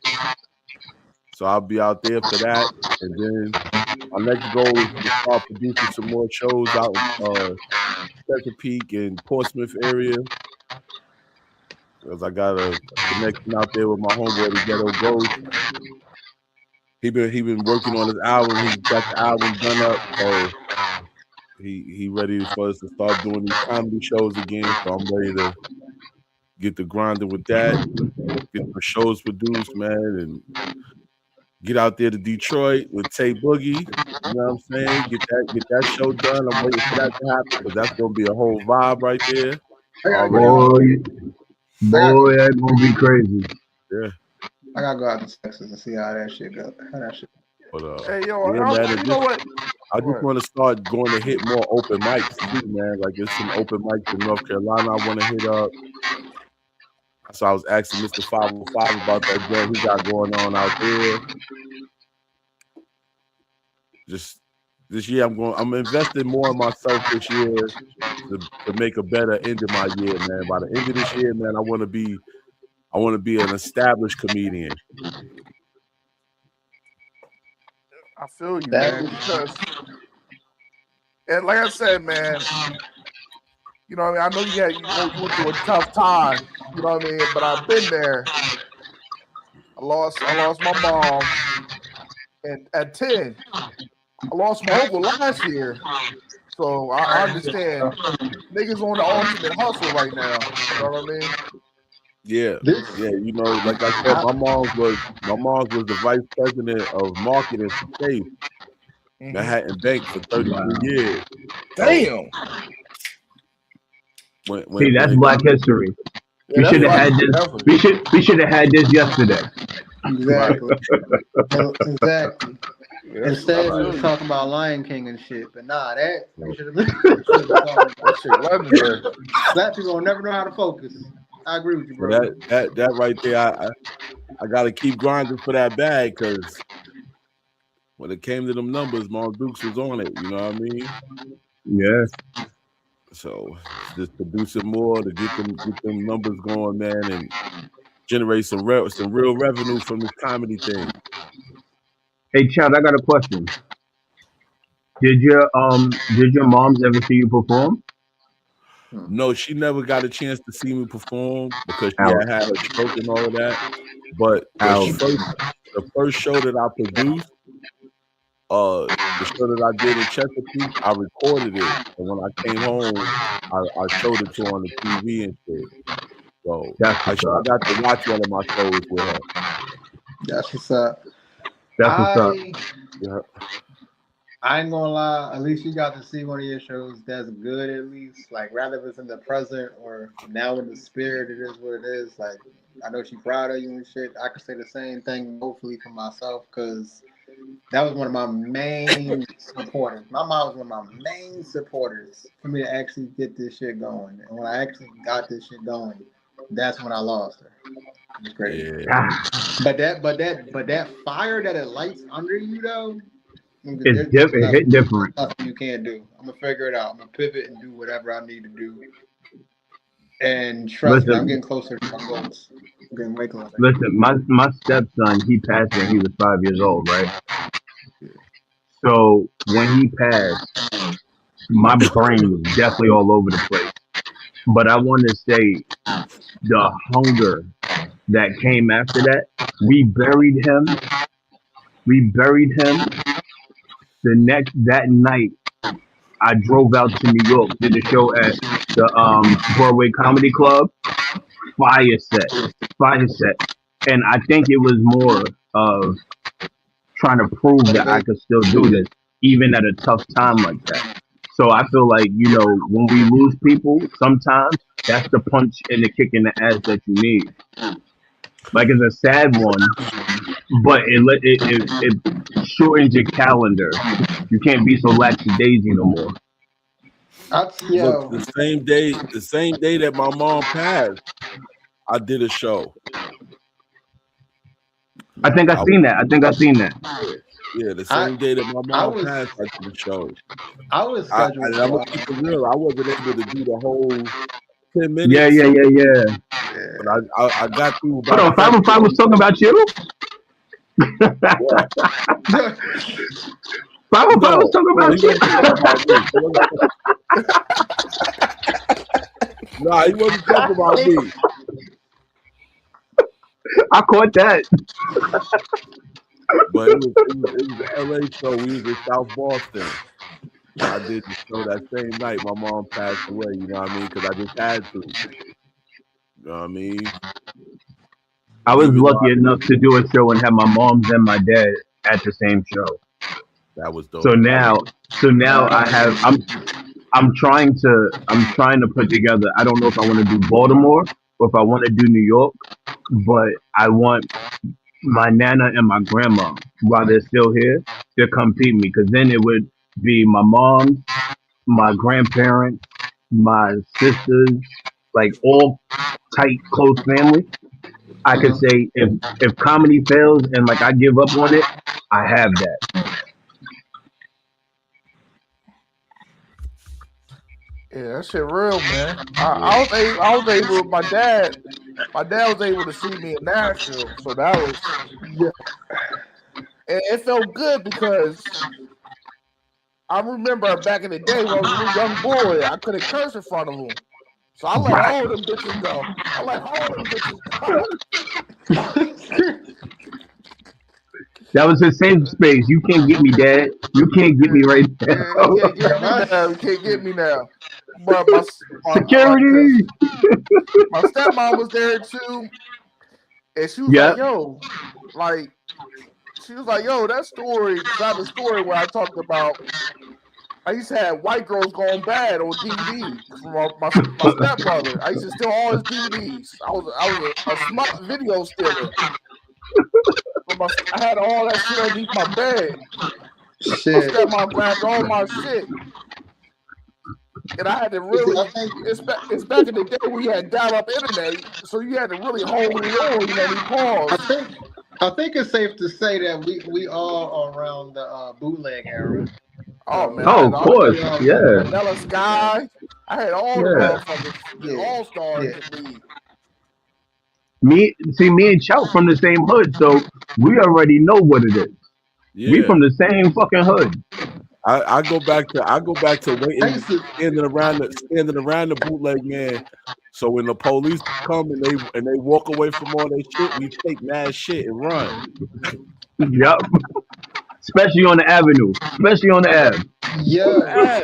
So I'll be out there for that. And then our next goal is to start producing some more shows out in Chesapeake and Portsmouth area. Because I got a connection out there with my homeboy, the Ghetto Ghost. He been working on his album. He got the album done up. So he ready for us to start doing these comedy shows again. So I'm ready to get the grinding with that. Get the shows produced, man, and get out there to Detroit with Tay Boogie. You know what I'm saying? Get that show done. I'm waiting for that to happen because that's gonna be a whole vibe right there. Boy, that's gonna be crazy. Yeah. I gotta go out to Texas and see how that shit goes. Hey, yo, you know what? I just want to start going to hit more open mics too, man. Like there's some open mics in North Carolina I want to hit up. So I was asking Mr. 505 about that joint he got going on out there. Just this year, I'm investing more in myself this year to make a better end of my year, man. By the end of this year, man, I want to be an established comedian. I feel you, man. Because, and like I said, man, you know what I mean? I know you went through a tough time, you know what I mean? But I've been there. I lost my mom at 10. I lost my uncle last year. So I understand niggas on the ultimate hustle right now. You know what I mean? Yeah. You know, like I said, my mom was the vice president of marketing for Chase, Manhattan Bank for 33 years. Damn. See, that's Black history. We should have had this. We should have had this yesterday. Exactly. Exactly. Yeah, Instead, we was talking about Lion King and shit, but nah, we should have been that shit legendary. Black people will never know how to focus. I agree with you, bro. That right there, I got to keep grinding for that bag because when it came to them numbers, Mom Dukes was on it. You know what I mean? Yeah. So just producing more to get them numbers going, man, and generate some real revenue from this comedy thing. Hey, Chad, I got a question. Did your moms ever see you perform? No, she never got a chance to see me perform because she had her stroke and all of that. But the first show that I produced, the show that I did in Chesapeake, I recorded it, and when I came home, I showed it to her on the TV and shit. So I got to watch one of my shows with her. That's what's up. Yeah. I ain't gonna lie, at least you got to see one of your shows that's good at least. Like rather if it's in the present or now in the spirit, it is what it is. Like I know she's proud of you and shit. I could say the same thing hopefully for myself because that was one of my main supporters. My mom was one of my main supporters for me to actually get this shit going. And when I actually got this shit going, that's when I lost her. It's crazy. Yeah. But that fire that it lights under you though. It's different. It hit different. Nothing you can't do. I'm gonna figure it out. I'm gonna pivot and do whatever I need to do. And trust me, I'm getting closer to my goals. I'm getting way closer. Listen, my stepson, he passed when he was 5 years old, right? So when he passed, my brain was definitely all over the place. But I want to say the hunger that came after that. We buried him. That night, I drove out to New York, did a show at the Broadway Comedy Club. Fire set. And I think it was more of trying to prove that I could still do this, even at a tough time like that. So I feel like, you know, when we lose people, sometimes that's the punch and the kick in the ass that you need. Like it's a sad one, but it shortens your calendar. You can't be so lackadaisy no more. Look, the same day that my mom passed, I did a show. I think I seen that. Yeah, the same day that my mom passed, I did a show. I was scheduled. And I'm gonna keep it real. I wasn't able to do the whole 10 minutes. Yeah. But I got through. Hold on, 505 was talking about you. 505 was talking about you. Nah, he wasn't talking about me. I caught that. But it was an LA show. We was in South Boston. I did the show that same night. My mom passed away. You know what I mean? Because I just had to. You know what I mean? I was lucky enough to do a show and have my moms and my dad at the same show. That was dope. So now I'm trying to put together. I don't know if I want to do Baltimore or if I want to do New York, but I want my nana and my grandma, while they're still here, to come meet me, because then it would be my mom, my grandparents, my sisters, like all tight, close family. I could say if comedy fails and like I give up on it, I have that. Yeah, that shit real, man. I was able. My dad was able to see me in Nashville, so that was. Yeah. And it felt good because I remember back in the day when I was a little young boy, I couldn't curse in front of them, so I let Right. all of them bitches go. I let all of them bitches go. That was a safe space. You can't get me, Dad. You can't get me right now. Yeah, you can't get Yeah, me my now. You can't get me now. But like, cause Security. my stepmom was there too, and she was like, Yep. "Yo, like." She was like, "Yo, that story." Because I have a story where I talked about I used to have White Girls Gone Bad on DVD from my stepbrother. I used to steal all his DVDs. I was a smart video stealer. I had all that shit underneath my bed. My shit. stepmom grabbed all my shit, and I had to I really. think It's back in the day when you had dial-up internet, so you had to really hold it on. You know, what I mean, I pause. think I think it's safe to say that we all are around the bootleg era. Oh man, So I Oh, had of all course. we all know Yeah. about Vanilla that. Sky. I had all the Yeah. motherfuckers, the Yeah, All Star yeah. League. Me and Chow from the same hood, so we already know what it is. We Yeah. from the same fucking hood. I go back to I waiting, used to, standing around the bootleg man. So when the police come and they walk away from all their shit, we take mad shit and run. Yup. Especially on the avenue. Especially on the ave. On the yo, ad,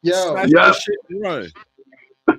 yo, snatch their Yup. shit and run.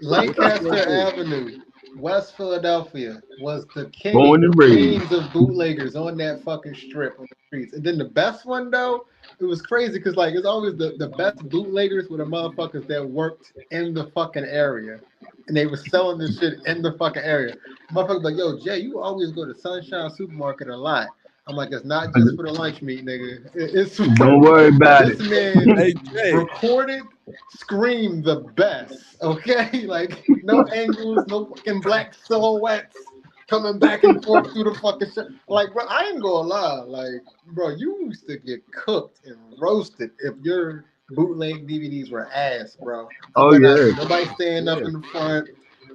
What you gonna Lancaster do? Avenue, West Philadelphia, was the Born and raised. kings of bootleggers on that fucking strip on the streets. And then the best one though, it was crazy because like it's always the best bootleggers were the motherfuckers that worked in the fucking area. And they were selling this shit in the fucking area. Motherfuckers like, yo, Jay, you always go to Sunshine Supermarket a lot. I'm like, it's not just for the lunch meat, nigga. It's Don't for worry about this it. man Hey Jay, recorded scream the best. Okay, like no angles, no fucking black silhouettes coming back and forth through the fucking shit. Like, bro, I ain't gonna lie. Like, bro, you used to get cooked and roasted if your bootleg DVDs were ass, bro. I Oh better not see yeah. nobody stand up yeah, in the front.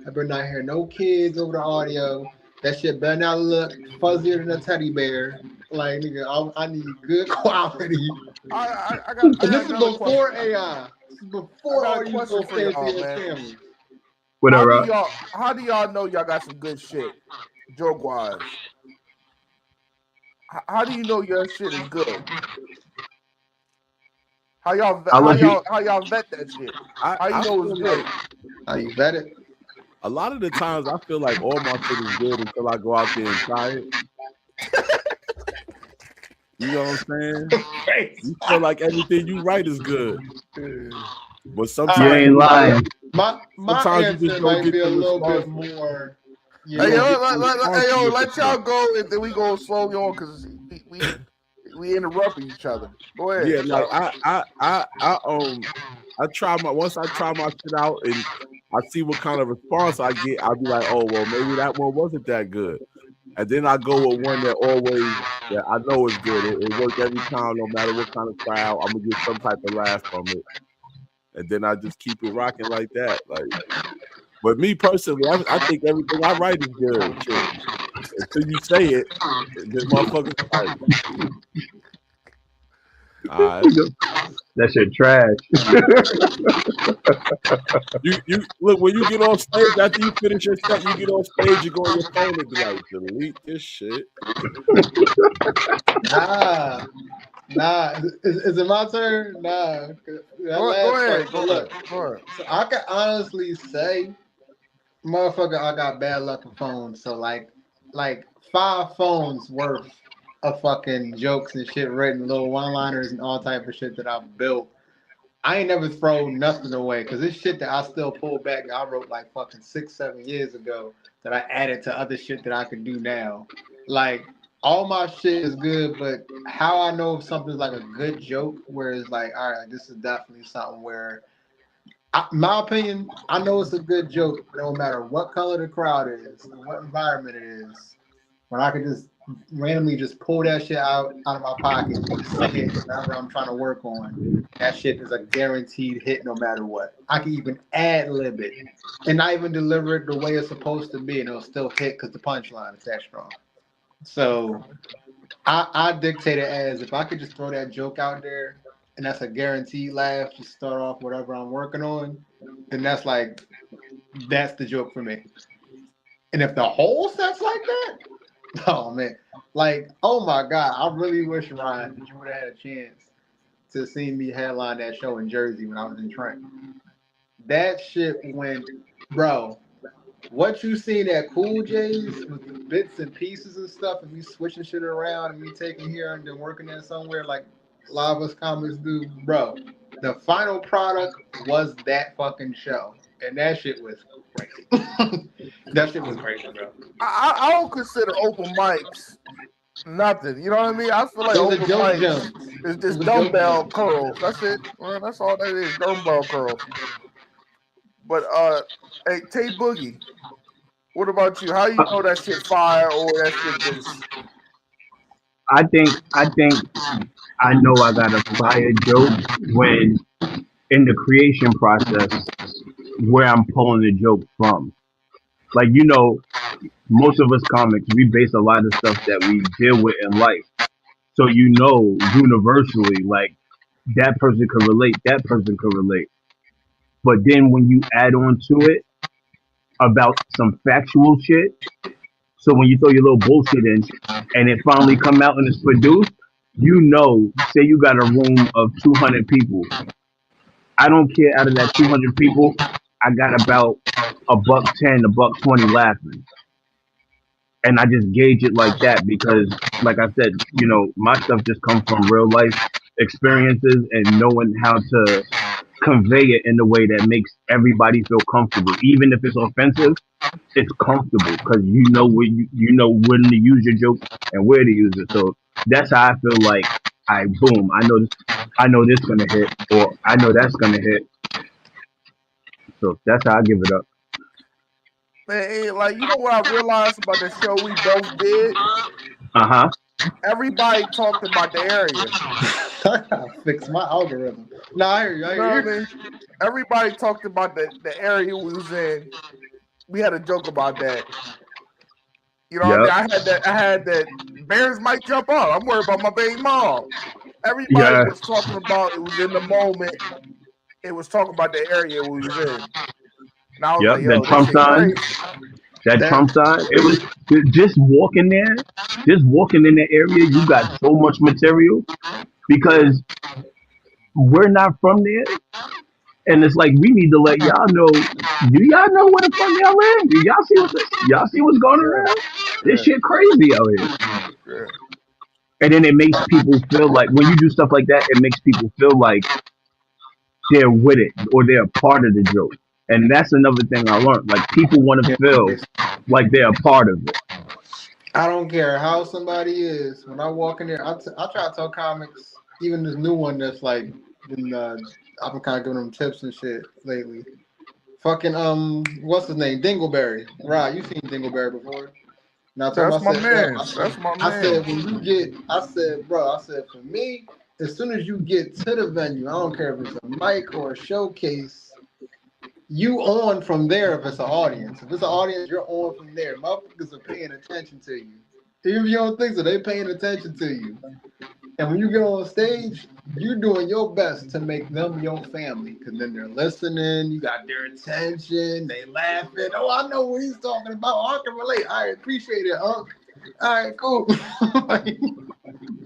I better not hear no kids over the audio. That shit better not look fuzzier than a teddy bear. Like, nigga, I need good quality. I And got this is another question. before AI. This is I before got a all you question little for fancy y'all, ass man. cameras. Whatever. How do y'all know y'all got some good shit, joke wise? How do you know your shit is good? I'll let you How y'all vet that shit? I How you I know it's feel like good? How you vet it? a lot of the times I feel like all my shit is good until I go out there and try it. You know what I'm saying? You feel like everything you write is good, but All you right. ain't lying. My sometimes you just answer don't might get be a the little response. bit more, you You Hey don't know. get the response you looking let for. y'all go, and then we go slowly on because we interrupting each other. Go ahead, Yeah, like Chuck. once I try my shit out and I see what kind of response I get, I'll be like, oh well, maybe that one wasn't that good. And then I go with one that I know is good. It worked every time, no matter what kind of crowd. I'm gonna get some type of laugh from it, and then I just keep it rocking like that. Like, but me personally, I think everything I write is good. Shit, until you say it, then motherfuckers like, all right. That shit trash. You look when you get on stage after you finish your set, you get on stage, you go on your phone and be like, delete this shit. Nah, nah. Is it my turn? Nah. That Go last ahead, part. So go ahead, look. go ahead. So I can honestly say, motherfucker, I got bad luck with phones. So like 5 phones worth of fucking jokes and shit written, little one-liners and all type of shit that I've built. I ain't never thrown nothing away because this shit that I still pull back. I wrote like fucking 6, 7 years ago that I added to other shit that I could do now. Like all my shit is good, but how I know if something's like a good joke, where it's like, all right, this is definitely something where, my opinion, I know it's a good joke, no matter what color the crowd is, or what environment it is. When I could just randomly just pull that shit out of my pocket and just say it whenever I'm trying to work on, that shit is a guaranteed hit no matter what. I can even ad lib it and not even deliver it the way it's supposed to be, and it'll still hit because the punchline is that strong. So I dictate it as if I could just throw that joke out there and that's a guaranteed laugh to start off whatever I'm working on, then that's the joke for me. And if the whole set's like that, oh man, like, oh my God, I really wish, Ryan, that you would have had a chance to see me headline that show in Jersey when I was in Trent. That shit went, bro. What you seen at Cool J's with the bits and pieces and stuff, and me switching shit around and me taking here and then working there somewhere like a lot of us comics do, bro. The final product was that fucking show, and that shit was crazy. That shit was crazy, bro. I don't consider open mics nothing. You know what I mean? I feel like It was open a joke mics jump. is It just was joke dumbbell jump. curls. That's it. Well, that's all that is. Dumbbell curls. But hey, Tay Boogie, what about you? How you know that shit fire or that shit just I think I know I got a fire joke when in the creation process where I'm pulling the joke from. Like, most of us comics, we base a lot of stuff that we deal with in life. So universally, like, that person could relate, that person could relate. But then when you add on to it about some factual shit, so when you throw your little bullshit in and it finally come out and it's produced, say you got a room of 200 people. I don't care, out of that 200 people, I got about a buck 10, a buck 20 laughing. And I just gauge it like that because, like I said, my stuff just comes from real life experiences and knowing how to convey it in a way that makes everybody feel comfortable. Even if it's offensive, it's comfortable because you know when to use your joke and where to use it. So that's how I feel like boom, I know this gonna hit, or I know that's gonna hit. So that's how I give it up. man? Like, you know what I realized about the show we both did? Uh-huh. Everybody talked about the area. I gotta fix my algorithm. No, I hear you. You know what I mean? Everybody talked about the area we was in. We had a joke about that. You know what Yep. I mean? I had that Bears might jump off. I'm worried about my baby mom. Everybody Yeah. was talking about it was in the moment. It was talking about the area we was in. And I was Yep. like, That yo, this Trump shit sign. crazy. That Trump sign. It was just walking there, just walking in the area. You got so much material because we're not from there. And it's like we need to let y'all know. Do y'all know where the fuck y'all live? Do y'all see what's going around? This shit crazy out here. Yeah. And then it makes people feel like when you do stuff like that, it makes people feel like they're with it or they're a part of the joke. And that's another thing I learned. Like, people want to feel like they're a part of it. I don't care how somebody is. When I walk in there, I try to tell comics, even this new one that's like, I've been kind of giving them tips and shit lately. Fucking what's his name? Dingleberry. Right, you seen Dingleberry before? Now I told him, That's my man. That's my I said, man. when you get, I said, bro, I said, for me, as soon as you get to the venue, I don't care if it's a mic or a showcase, you on from there if it's an audience. If it's an audience, you're on from there. Motherfuckers are paying attention to you. Even if you don't think so, they paying attention to you. And when you get on stage, you're doing your best to make them your family. Because then they're listening, you got their attention, they laughing. Oh, I know what he's talking about. Oh, I can relate. I appreciate it, Unc. All right, cool.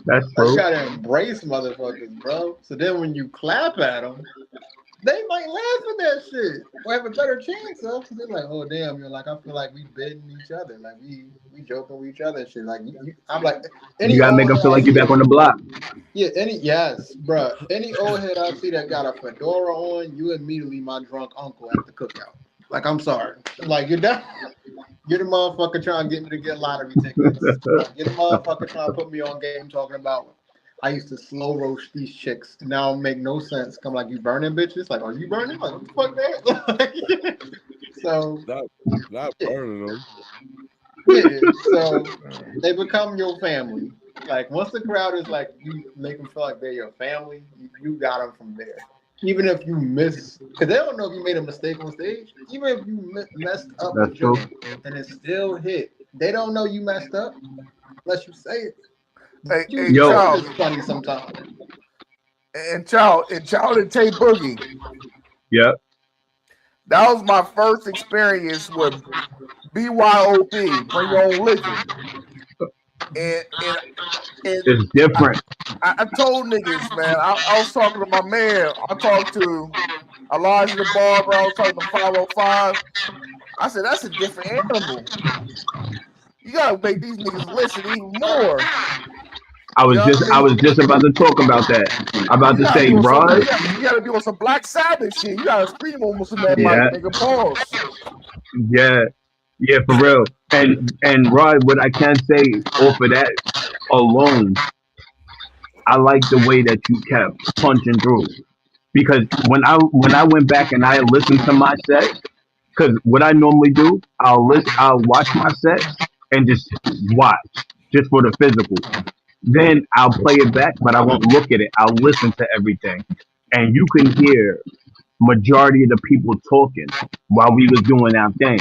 That's I true. gotta embrace motherfuckers, bro. So then when you clap at them, they might laugh at that shit or have a better chance of. Cause they're like, oh damn, you're like, I feel like we bidding each other, like we joking with each other and shit. Like I'm like, any You gotta make old them head feel I like you're see back on the block. yes, bro. Any old head I see that got a fedora on, you immediately my drunk uncle at the cookout. Like, I'm sorry, like you're Get a motherfucker trying to get me to get lottery tickets. Get a motherfucker trying to put me on game talking about I used to slow roast these chicks. Now it make no sense. Come like you burning bitches? Like, are you burning? Like, what the fuck, man? So not burning them. yeah, so they become your family. Like once the crowd is like you make them feel like they're your family, you got them from there. Even if you miss, because they don't know if you made a mistake on stage. Even if you messed up a joke and it still hit, they don't know you messed up unless you say it. Hey, Child, it's funny sometimes. And Child and Tay Boogie. Yep. That was my first experience with BYOB, Bring Your Own Liquor. And it's different. I told niggas, man, I was talking to my man. I talked to Elijah the Barber. I was talking to 505. I said, that's a different animal. You gotta make these niggas listen even more. I was just about to talk about that. I'm about to say, Rod. You gotta be on some Black Sabbath shit. You gotta scream almost in that mic, nigga. Pause. Yeah, for real. And Rod, what I can say off of that alone, I like the way that you kept punching through. Because when I went back and I listened to my set, because what I normally do, I'll watch my set and just watch, just for the physical. Then I'll play it back, but I won't look at it. I'll listen to everything, and you can hear majority of the people talking while we was doing our thing.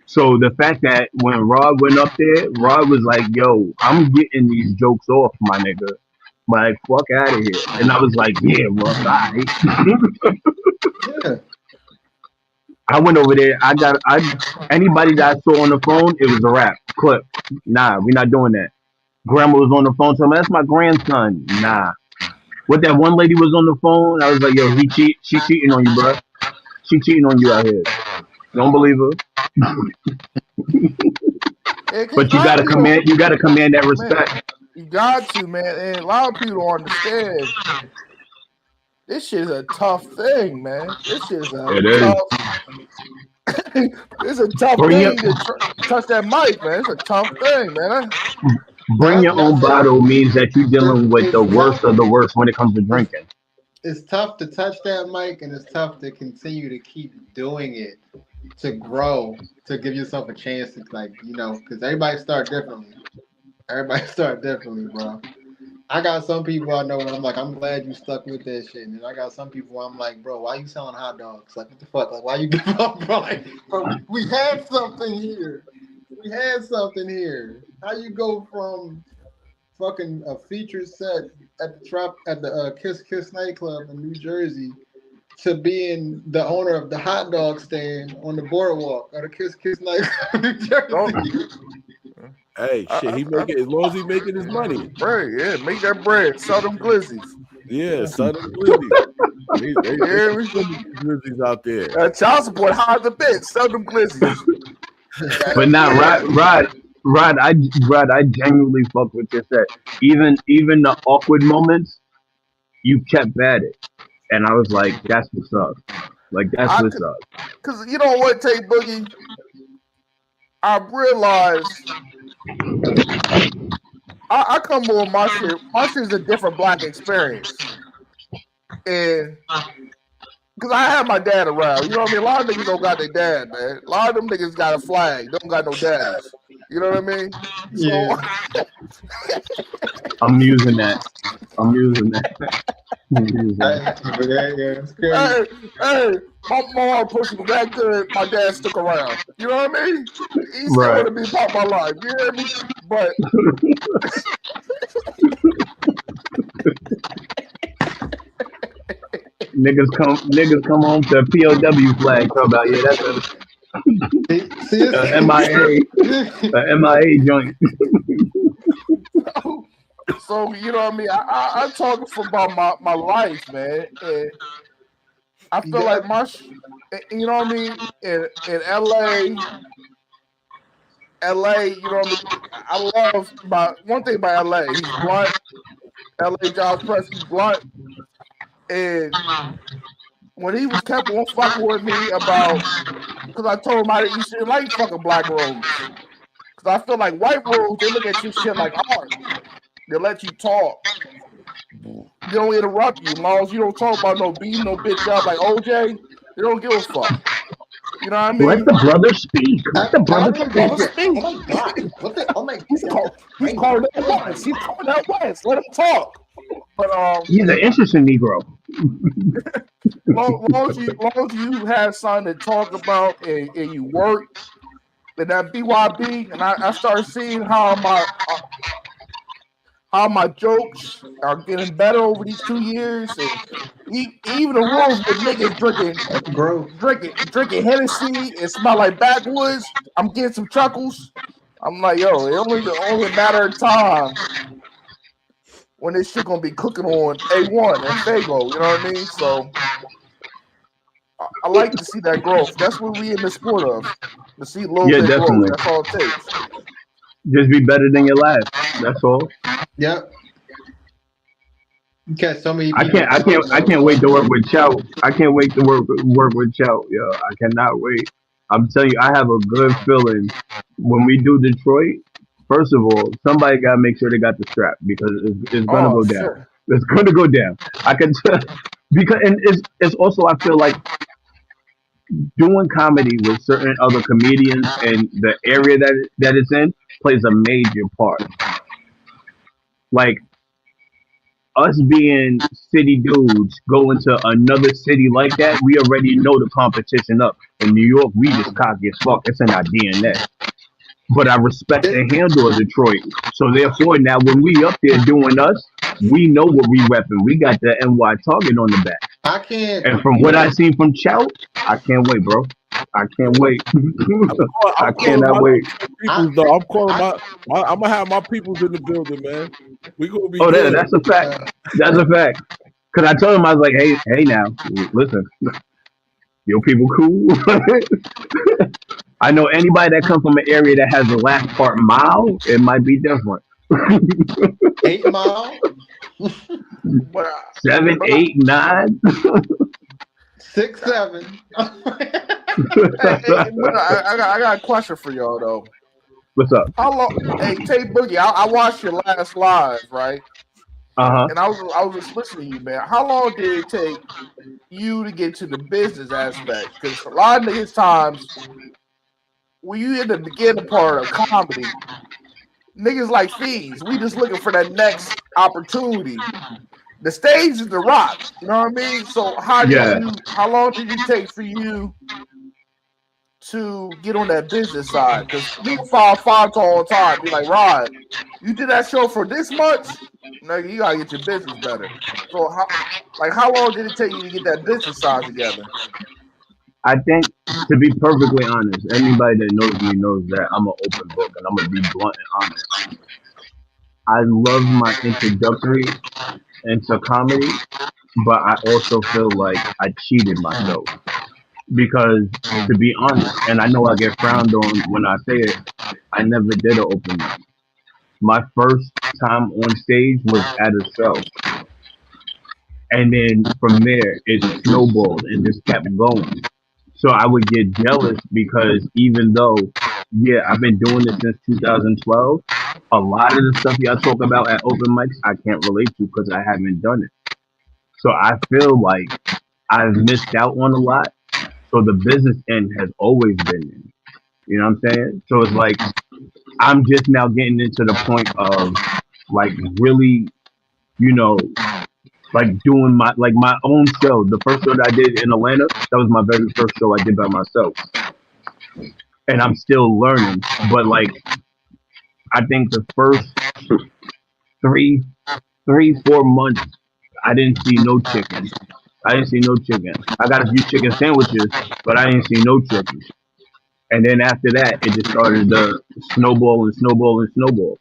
So the fact that when Rod went up there, Rod was like, "Yo, I'm getting these jokes off, my nigga. Like, fuck out of here." And I was like, "Yeah, well, Yeah. I went over there. Anybody that I saw on the phone, it was a rap clip. Nah, we're not doing that. Grandma was on the phone telling me, that's my grandson. Nah. What that one lady was on the phone, I was like, yo, she cheating on you, bro. She cheating on you out here. Don't believe her. But you gotta command that respect. Man, you got to, man. And a lot of people don't understand. This shit is a tough thing, man. This shit is it's a tough thing to touch that mic, man. It's a tough thing, man. Bring your own bottle means that you're dealing with the worst of the worst when it comes to drinking. It's tough to touch that mic, and it's tough to continue to keep doing it, to grow, to give yourself a chance to, like, because everybody start differently. Bro. I got some people I know, and I'm like, I'm glad you stuck with that shit. And I got some people I'm like, bro, why you selling hot dogs? Like, what the fuck? Like, why you give up, bro? Like, bro, we had something here. How you go from fucking a featured set at the Kiss Kiss nightclub in New Jersey to being the owner of the hot dog stand on the boardwalk at a Kiss Kiss nightclub in New Jersey? Hey, shit, he make it as long as he making his money. Right, yeah, make that bread. Sell them glizzies. Yeah, sell them glizzies. They glizzies out there. Child support high the bit. Sell them glizzies. But now, Rod, I genuinely fuck with your set. Even the awkward moments, you kept at it, and I was like, that's what's up. Like, that's what's up. Because you know what, Tay Boogie, I realized I come with my shit. My shit is a different Black experience, and because I have my dad around, you know what I mean. A lot of niggas don't got their dad, man. A lot of them niggas got a flag, don't got no daddies. You know what I mean? Yeah. So, I'm using that. Hey, my mom pushed me that good. My dad stuck around. You know what I mean? He still want to be part of my life. You hear me? But niggas come home to a POW flag. Talk about that's a MIA joint. So you know what I mean? I talk about my life, man, and I feel like you know what I mean? In LA, you know what I mean? I love one thing about LA. He's blunt. LA Giles Press, he's blunt. And when he was kept on fucking with me about because I told him I used to like fucking black rooms. Because I feel like white rooms, they look at your shit like art. They let you talk. They don't interrupt you as long as you don't talk about no beating no bitch up like OJ. They don't give a fuck. You know what I mean? Let the brother speak. Let the brother Let him Brother speak. speak. Oh my god! What the? Oh my He's calling that West. He's calling that West. Let him talk. But He's an interesting Negro. long as you have something to talk about and you work, and that BYB, and I start seeing how my jokes are getting better over these 2 years, and even the rooms with niggas growth. drinking Hennessy and smell like backwoods, I'm getting some chuckles. I'm like, yo, it only a matter of time when this shit gonna be cooking on A1 and Fago. You know what I mean? So I like to see that growth. That's what we in the sport of. To see a little Yeah, bit of growth. definitely. That's all it takes. Just be better than your last. That's all. Yep. You got so many I people. can't wait to work with Chow. I can't wait to work with Chow. Yo, I cannot wait. I'm telling you, I have a good feeling when we do Detroit. First of all, somebody gotta make sure they got the strap because it's gonna Oh go down. shit. It's gonna go down. I can tell because and it's also I feel like doing comedy with certain other comedians and the area that it's in plays a major part. Like us being city dudes going to another city like that, we already know the competition up. In New York, we just cocky as fuck. It's in our DNA. But I respect the handle of Detroit. So therefore, now when we up there doing us, we know what we repping. We got the NY target on the back. I can't. And from what I seen from Chow, I can't wait, bro. I can't wait. I I'm calling cannot my wait. peoples though. I'm calling I'm gonna have my peoples in the building, man. We gonna be Oh, good. that's a fact. That's a fact. Cause I told him I was like, hey, now, listen, your people cool. I know anybody that comes from an area that has the last part mile, it might be different. 8 Mile, But 7, 8, 9. 6, 7. but I got a question for y'all though. What's up? How long? Hey, Tay Boogie, I watched your last live, right? And I was just listening to you, man. How long did it take you to get to the business aspect? Because a lot of niggas times when you in the beginning part of comedy, niggas like fees. We just looking for that next opportunity. The stage is the rock. You know what I mean? So Yeah. how long did it take for you to get on that business side? Because people file all the time. Be like, Rod, you did that show for this much? Nigga, you gotta get your business better. So how long did it take you to get that business side together? I think, to be perfectly honest, anybody that knows me knows that I'm an open book and I'm going to be blunt and honest. I love my introductory into comedy, but I also feel like I cheated myself. Because, to be honest, and I know I get frowned on when I say it, I never did an open mic. My first time on stage was at a show. And then from there, it snowballed and just kept going. So I would get jealous because even though, yeah, I've been doing this since 2012, a lot of the stuff y'all talk about at open mics, I can't relate to because I haven't done it. So I feel like I've missed out on a lot. So the business end has always been there. You know what I'm saying? So it's like I'm just now getting into the point of like really, you know, like doing my own show. The first show that I did in Atlanta, that was my very first show I did by myself. And I'm still learning. But like I think the first 4 months I didn't see no chicken. I didn't see no chicken. I got a few chicken sandwiches, but I didn't see no chicken. And then after that, it just started to snowball and snowball and snowball.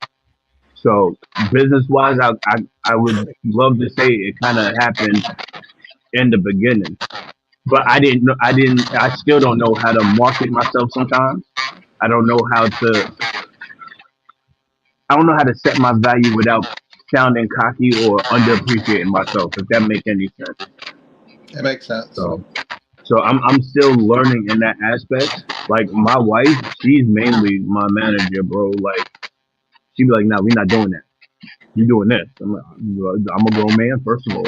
So business wise, I would love to say it kind of happened in the beginning, but I still don't know how to market myself sometimes. I don't know how to, I don't know how to set my value without sounding cocky or underappreciating myself, if that makes any sense. It makes sense. So So I'm still learning in that aspect. Like my wife, she's mainly my manager, bro. Like she be like, "Nah, we're not doing that. You doing this?" I'm like, "Well, I'm a grown man, first of all."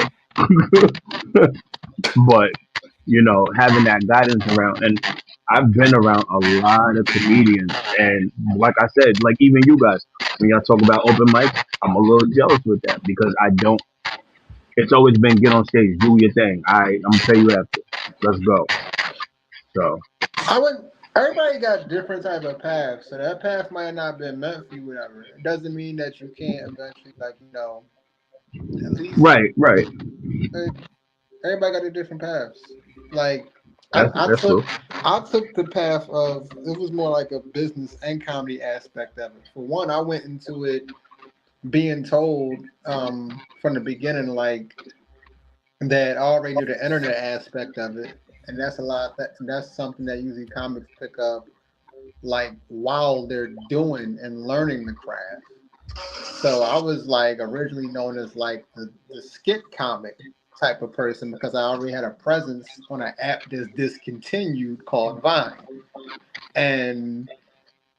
But having that guidance around, and I've been around a lot of comedians, and like I said, like even you guys, when y'all talk about open mics, I'm a little jealous with that because I don't. It's always been get on stage, do your thing. I'm gonna pay you after. Let's go. So I would. Everybody got different type of paths, so that path might not have been meant for you, whatever. It doesn't mean that you can't eventually, like at least right. like, everybody got their different paths. Like I That's true. I took the path of it was more like a business and comedy aspect of it. For one, I went into it being told from the beginning like that I already knew the internet aspect of it, and that's a lot. That's something that usually comics pick up like while they're doing and learning the craft. So I was like originally known as like the skit comic type of person because I already had a presence on an app that's discontinued called Vine. And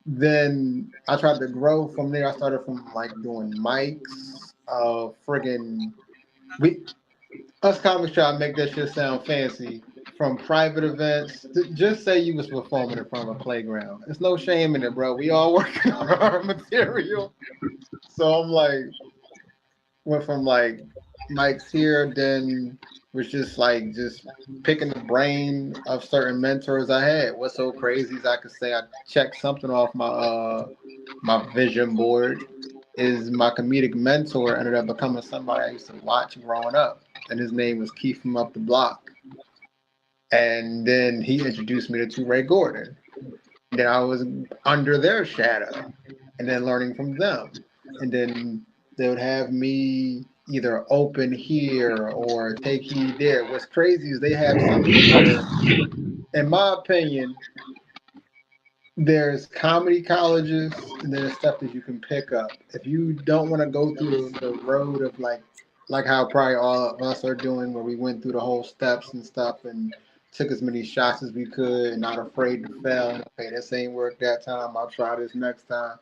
then I tried to grow from there. I started from like doing mics, friggin' we us comics try to make that shit sound fancy. From private events, just say you was performing in front of a playground. There's no shame in it, bro. We all working on our material. So I'm like, went from like Mike's here, then was just picking the brain of certain mentors I had. What's so crazy is I could say I checked something off my vision board. Is my comedic mentor ended up becoming somebody I used to watch growing up, and his name was Keith from Up the Block. And then he introduced me to Ray Gordon. And then I was under their shadow, and then learning from them. And then they would have me either open here or take heed there. What's crazy is they have something where, in my opinion, there's comedy colleges and there's stuff that you can pick up. If you don't want to go through the road of like how probably all of us are doing, where we went through the whole steps and stuff and took as many shots as we could and not afraid to fail. Okay, this ain't worked that time. I'll try this next time.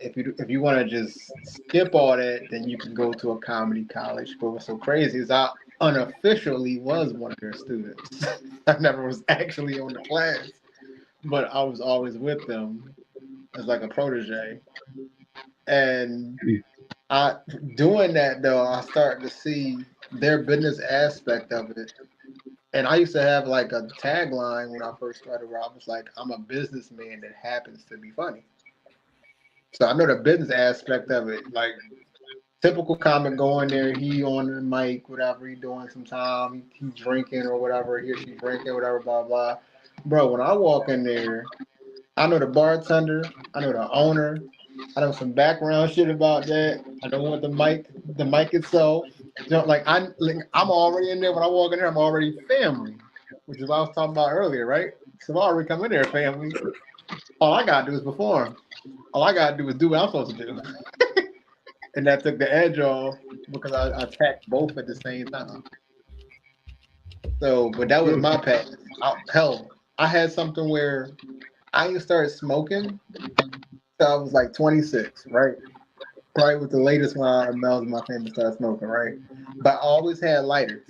If you want to just skip all that, then you can go to a comedy college. But what's so crazy is I unofficially was one of their students. I never was actually on the class, but I was always with them as like a protege. And I doing that though, I started to see their business aspect of it. And I used to have like a tagline when I first started where I was like, I'm a businessman that happens to be funny. So I know the business aspect of it. Like typical comic going there, he on the mic, whatever he doing sometime, he drinking or whatever, he or she drinking, whatever, blah blah. Bro, when I walk in there, I know the bartender, I know the owner, I know some background shit about that. I know what the mic itself. I'm already in there. When I walk in there, I'm already family, which is what I was talking about earlier, right? So I already come in there, family. All I gotta do is perform. All I gotta do is do what I'm supposed to do, and that took the edge off because I attacked both at the same time. So, but that was my path. Hell, I had something where I even started smoking. So I was like 26, right? Probably was the latest one I was my family started smoking, right? But I always had lighters.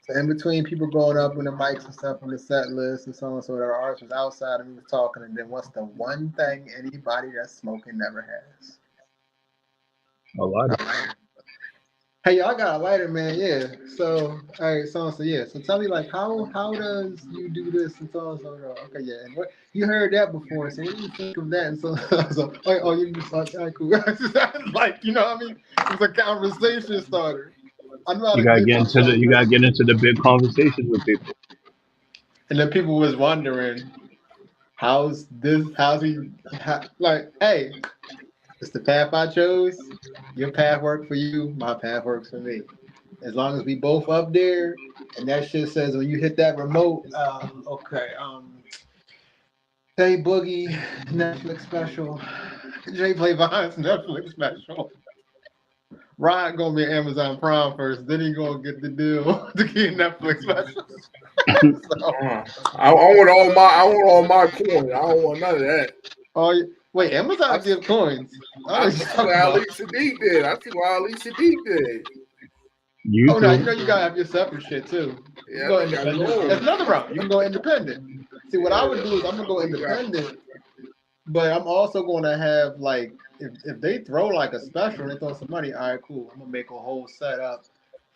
So in between people going up on the mics and stuff on the set list and so on, so that our artists was outside and we was talking, and then what's the one thing anybody that's smoking never has? A lot A of lighter. Hey, y'all got a lighter, man. Yeah. So, all right, so yeah. So tell me, like, how does you do this and so on, so on. Okay, yeah. And what you heard that before? So what do you think of that? And so, you just like, all right, cool. Like, you know what I mean? It's a conversation starter. I know how you to gotta get get into the myself you gotta ready. get into the big conversations with people. And then people was wondering, how's this? Like, hey, it's the path I chose. Your path worked for you. My path works for me. As long as we both up there, and that shit says when you hit that remote, okay, Jay Boogie Netflix special, Jay Play Vine's Netflix special. Rod gonna be Amazon Prime first, then he gonna get the deal to get Netflix specials. So, I want all my coins. I don't want none of that. oh, wait, Amazon give coins. I see what Ali Sadiq did. Oh no, you gotta have your separate shit too. You Yeah, go independent. That's another route. You can go independent. See, what I would do is I'm gonna go independent, but I'm also gonna have like if they throw like a special and they throw some money, all right, cool. I'm gonna make a whole setup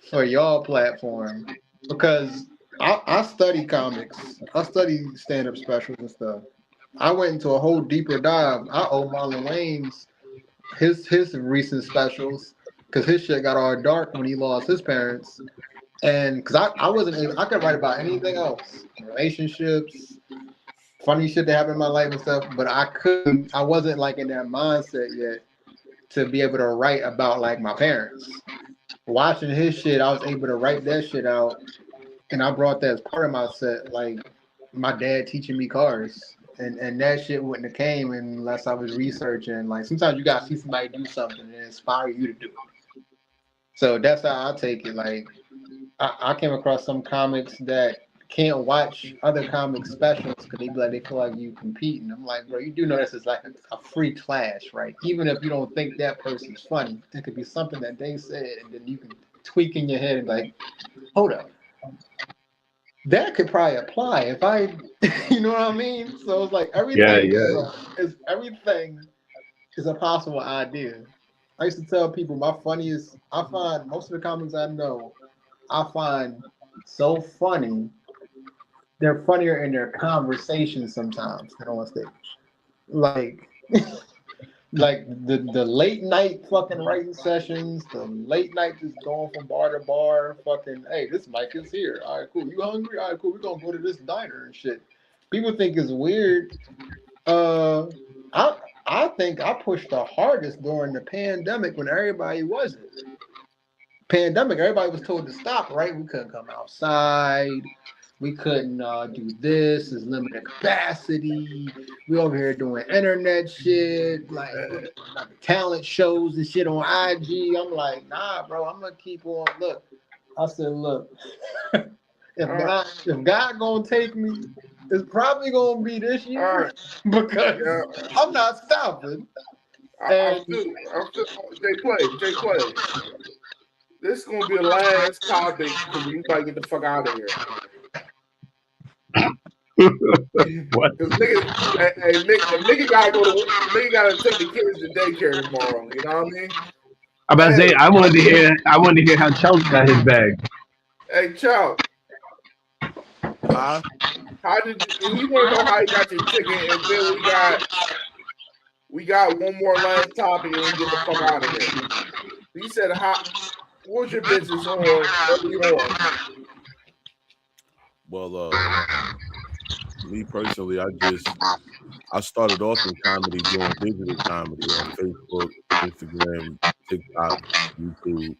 for y'all platform because I study comics. I study stand up specials and stuff. I went into a whole deeper dive. I owe Marlon Wayne's his recent specials because his shit got all dark when he lost his parents. And because I wasn't able, I could write about anything else, relationships, funny shit that happened in my life and stuff, but I wasn't like in that mindset yet to be able to write about like my parents. Watching his shit, I was able to write that shit out, and I brought that as part of my set, like my dad teaching me cars. And that shit wouldn't have came unless I was researching. Like sometimes you gotta see somebody do something and inspire you to do it. So that's how I take it. Like I came across some comics that can't watch other comic specials because they feel like you competing. I'm like, bro, you do know this is like a free clash, right? Even if you don't think that person's funny, it could be something that they said, and then you can tweak in your head and like, hold up, that could probably apply if I, you know what I mean? So it's like everything everything is a possible idea. I used to tell people I find most of the comics I know, I find so funny. They're funnier in their conversations sometimes than on stage. Like, like the late night fucking writing sessions, the late night just going from bar to bar. Fucking, hey, this mic is here. All right, cool. You hungry? All right, cool. We're gonna go to this diner and shit. People think it's weird. Uh, I I think I pushed the hardest during the pandemic when everybody wasn't. Pandemic, everybody was told to stop, right? We couldn't come outside. We couldn't do this. It's limited capacity. We over here doing internet shit, like talent shows and shit on IG. I'm like, nah, bro. I'm gonna keep on. Look, I said, look, if God gonna take me, it's probably gonna be this year because I'm not stopping. I'm still, Jay Clay. This is gonna be the last topic because you gotta get the fuck out of here. What? Nigga gotta take the kids to daycare tomorrow. You know what I mean? I'm about to say I wanted to hear how Chelsea got his bag. Hey, Chow. Huh? How did you? We want to know how you got your ticket, and then we got one more last topic, and we get the fuck out of here. He said, "What's your business on early on?" Well, me personally, I started off in comedy doing digital comedy on Facebook, Instagram, TikTok, YouTube.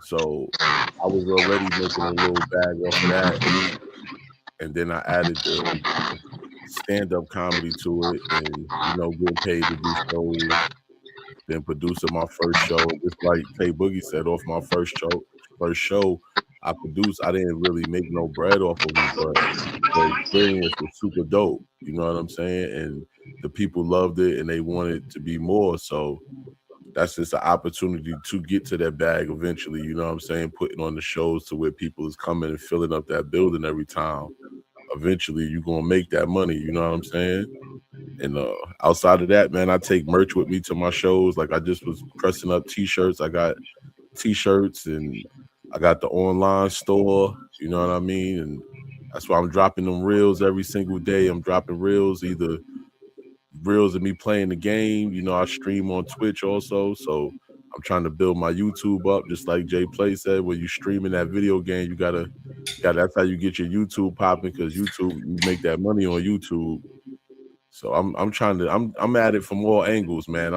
So I was already making a little bag off of that. And then I added the stand-up comedy to it and, getting paid to do shows, then producing my first show. Just like Tay Boogie said, off my first show I produced, I didn't really make no bread off of it, but the experience was super dope. You know what I'm saying? And the people loved it and they wanted to be more. So that's just an opportunity to get to that bag eventually. You know what I'm saying? Putting on the shows to where people is coming and filling up that building every time. Eventually, you're going to make that money. You know what I'm saying? And outside of that, man, I take merch with me to my shows. Like I just was pressing up T-shirts. I got T-shirts and I got the online store. You know what I mean? And that's why I'm dropping them reels every single day. I'm dropping reels, either reels of me playing the game. I stream on Twitch also. So I'm trying to build my YouTube up, just like Jay Play said. When you streaming that video game, you gotta that's how you get your YouTube popping, because YouTube, you make that money on YouTube. So I'm at it from all angles, man.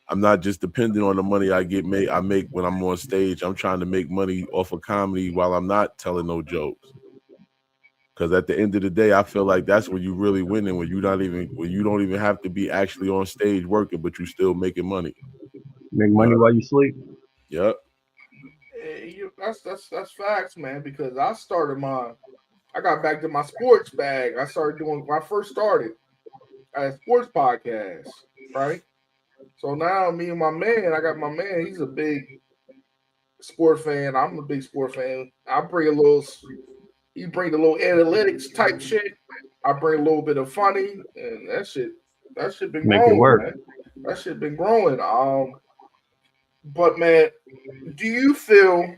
I'm not just depending on the money I make when I'm on stage. I'm trying to make money off of comedy while I'm not telling no jokes. Because at the end of the day, I feel like that's when you really winning, when you don't even have to be actually on stage working, but you still making money. Make money Yep. while you sleep. Yep. That's facts, man. Because I got back to my sports bag. I started doing when I first started a sports podcast, right? So now me and my man, I got my man. He's a big sport fan. I'm a big sport fan. I bring a little. He bring a little analytics type shit. I bring a little bit of funny, and that shit been Make it growing, work. man. That shit been growing. But man, do you feel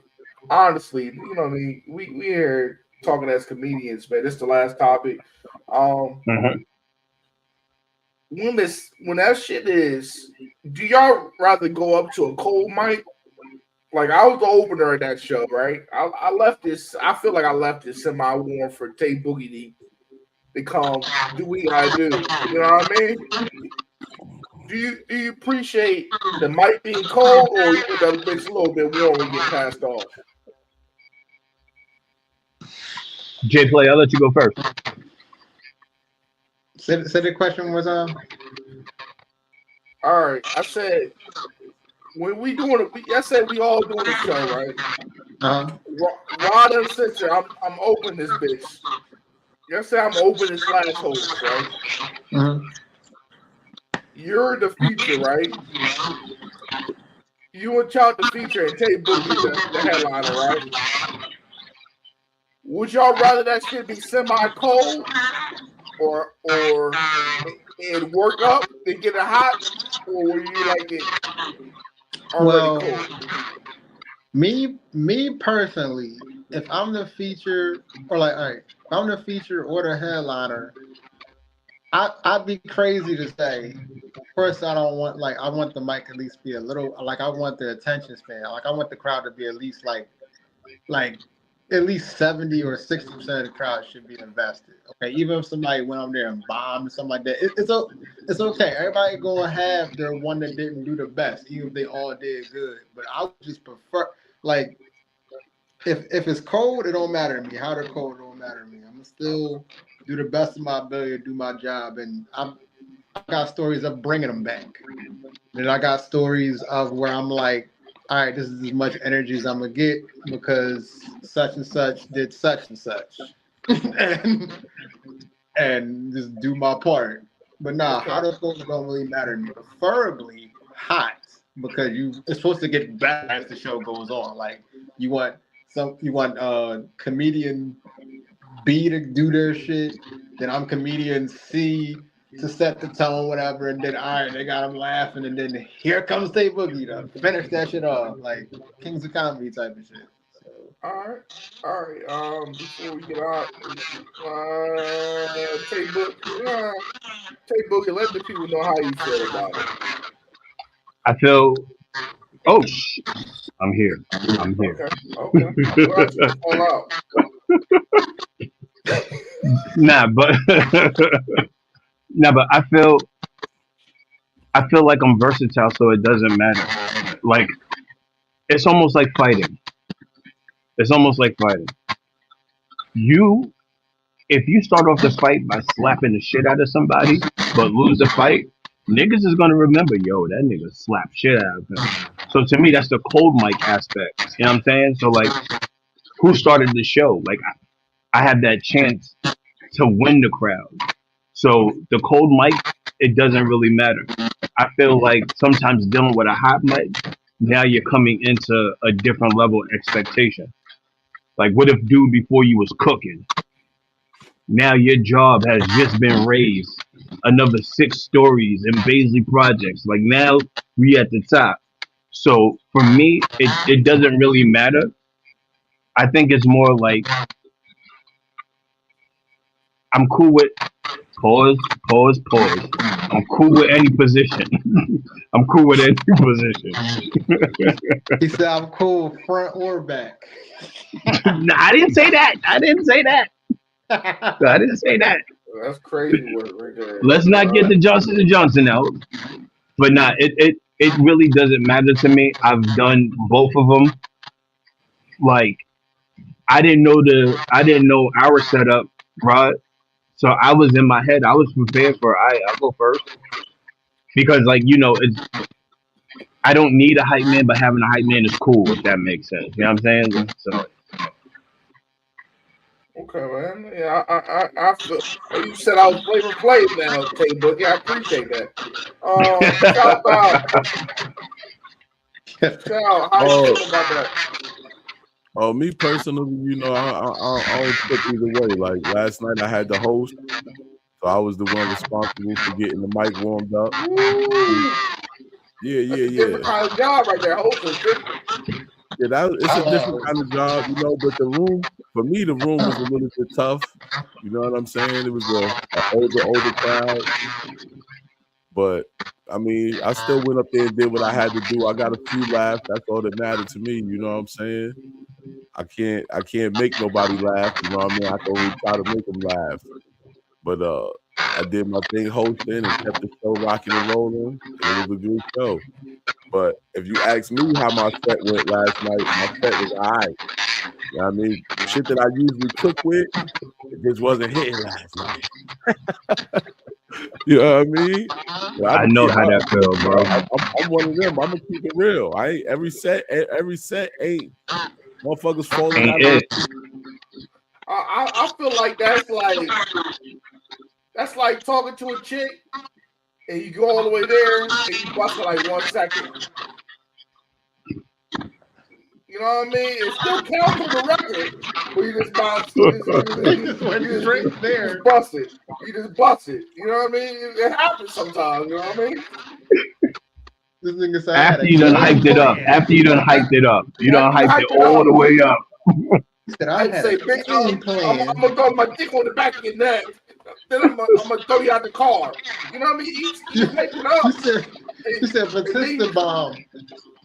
honestly? You know what I mean? We here talking as comedians, man. This is the last topic. Mhm. When that shit is, do y'all rather go up to a cold mic? Like I was the opener of that show, right? I left this. I feel like I left this semi warm for Tay Boogie to come do what he gotta do. You know what I mean? Do you appreciate the mic being cold, or you want that bitch a little bit warm when you get passed off? J Play, I'll let you go first. Say the question was All right, I said when we doing it, I said we all doing a show, right? Rod Uncensored, I'm open this bitch. You say I'm open this last host, right? You're the feature, right? You and Chow the feature and Tay Boogie the headliner, right? Would y'all rather that shit be semi-cold or it work up and get it hot, or would you like it already cold? Me personally, if I'm the feature or like, all right, if I'm the feature or the headliner, I'd be crazy to say. First, I don't want like I want the mic at least be a little like I want the attention span. Like I want the crowd to be at least like at least 70 or 60% of the crowd should be invested. Okay, even if somebody went on there and bombed or something like that, it's okay. Everybody gonna have their one that didn't do the best, even if they all did good. But I would just prefer like if it's cold, it don't matter to me. How they're cold, it don't matter to me. I'm gonna still do the best of my ability to do my job, and I got stories of bringing them back. Then I got stories of where I'm like, all right, this is as much energy as I'm gonna get because such and such did such and such, and just do my part. But nah, hot or cold don't really matter to me. Preferably hot because it's supposed to get better as the show goes on. Like you want comedian B to do their shit, then I'm comedian C to set the tone, whatever, and then all right, they got them laughing, and then here comes Tay Boogie to finish that shit off, like Kings of Comedy type of shit. So. All right. Before we get out, Tay Boogie, let the people know how you feel about it. I feel. Oh, I'm here. I'm here. Okay. Fall out. Nah, but I feel like I'm versatile, so it doesn't matter. Like it's almost like fighting. It's almost like fighting. If you start off the fight by slapping the shit out of somebody, but lose the fight, niggas is gonna remember, yo, that nigga slapped shit out of him. So to me, that's the cold mic aspect. You know what I'm saying? So like, who started the show? Like, I had that chance to win the crowd. So the cold mic, it doesn't really matter. I feel like sometimes dealing with a hot mic, now you're coming into a different level of expectation. Like, what if dude before you was cooking? Now your job has just been raised another 6 stories in Baisley projects. Like now we at the top. So for me, it doesn't really matter. I think it's more like I'm cool with pause. I'm cool with any position. I'm cool with any position. He said I'm cool front or back. Nah, I didn't say that. I didn't say that. That's crazy work right there. Let's not get the Johnson & Johnson out. But nah, it really doesn't matter to me. I've done both of them. Like I didn't know our setup, Rod. So I was in my head. I was prepared for. I'll go first because, like, it's I don't need a hype man, but having a hype man is cool if that makes sense. You know what I'm saying? So Okay, man. Yeah, I feel. You said I was Flavor Flav now, Tay Boogie. I appreciate that. Shout out. Shout out. How you feel about that? Oh, me personally, I don't trip either way. Like last night, I had the host, so I was the one responsible for getting the mic warmed up. Ooh, Yeah. that's a different kind of job right there. Host is different. Yeah, it's a different kind of job, but the room, for me, the room was a little bit tough. You know what I'm saying? It was a older crowd. But I mean, I still went up there and did what I had to do. I got a few laughs. That's all that mattered to me. You know what I'm saying? I can't make nobody laugh. You know what I mean? I can only try to make them laugh. But I did my thing hosting and kept the show rocking and rolling, and it was a good show. But if you ask me how my set went last night, my set was all right. You know what I mean? Shit that I usually cook with, it just wasn't hitting last night. You know what I mean? I know how that feels, bro. I'm one of them. I'm gonna keep it real. I ain't every set ain't motherfuckers falling out of it. I feel like that's like talking to a chick and you go all the way there and you bust for like 1 second. You know what I mean? It still counts on the record, but you just bounce. You just went there. You just bust it. You just bust it. You know what I mean? It happens sometimes. You know what I mean? This nigga said after you done hyped it up, you done hyped it all the way up. He said, I had say, a I'm gonna throw my dick on the back of your neck. Then I'm gonna throw you out the car. You know what I mean? You hype it up. He said, Batista bomb.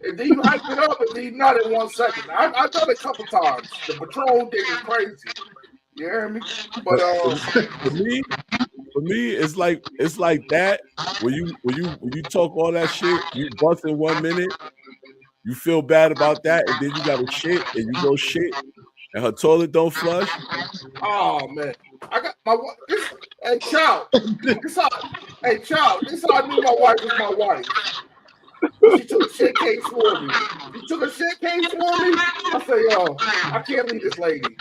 And then you hype it up and then you nut in 1 second. I've done it a couple times. The Patron thing is crazy. You hear me? But for me, it's like that. When you talk all that shit, you bust in 1 minute, you feel bad about that, and then you got to shit and you go shit, and her toilet don't flush. Oh man, I got my this. Hey, Chow. This how I knew my wife was my wife. She took a shit case for me. She took a shit case for me. I said, yo, I can't leave this lady.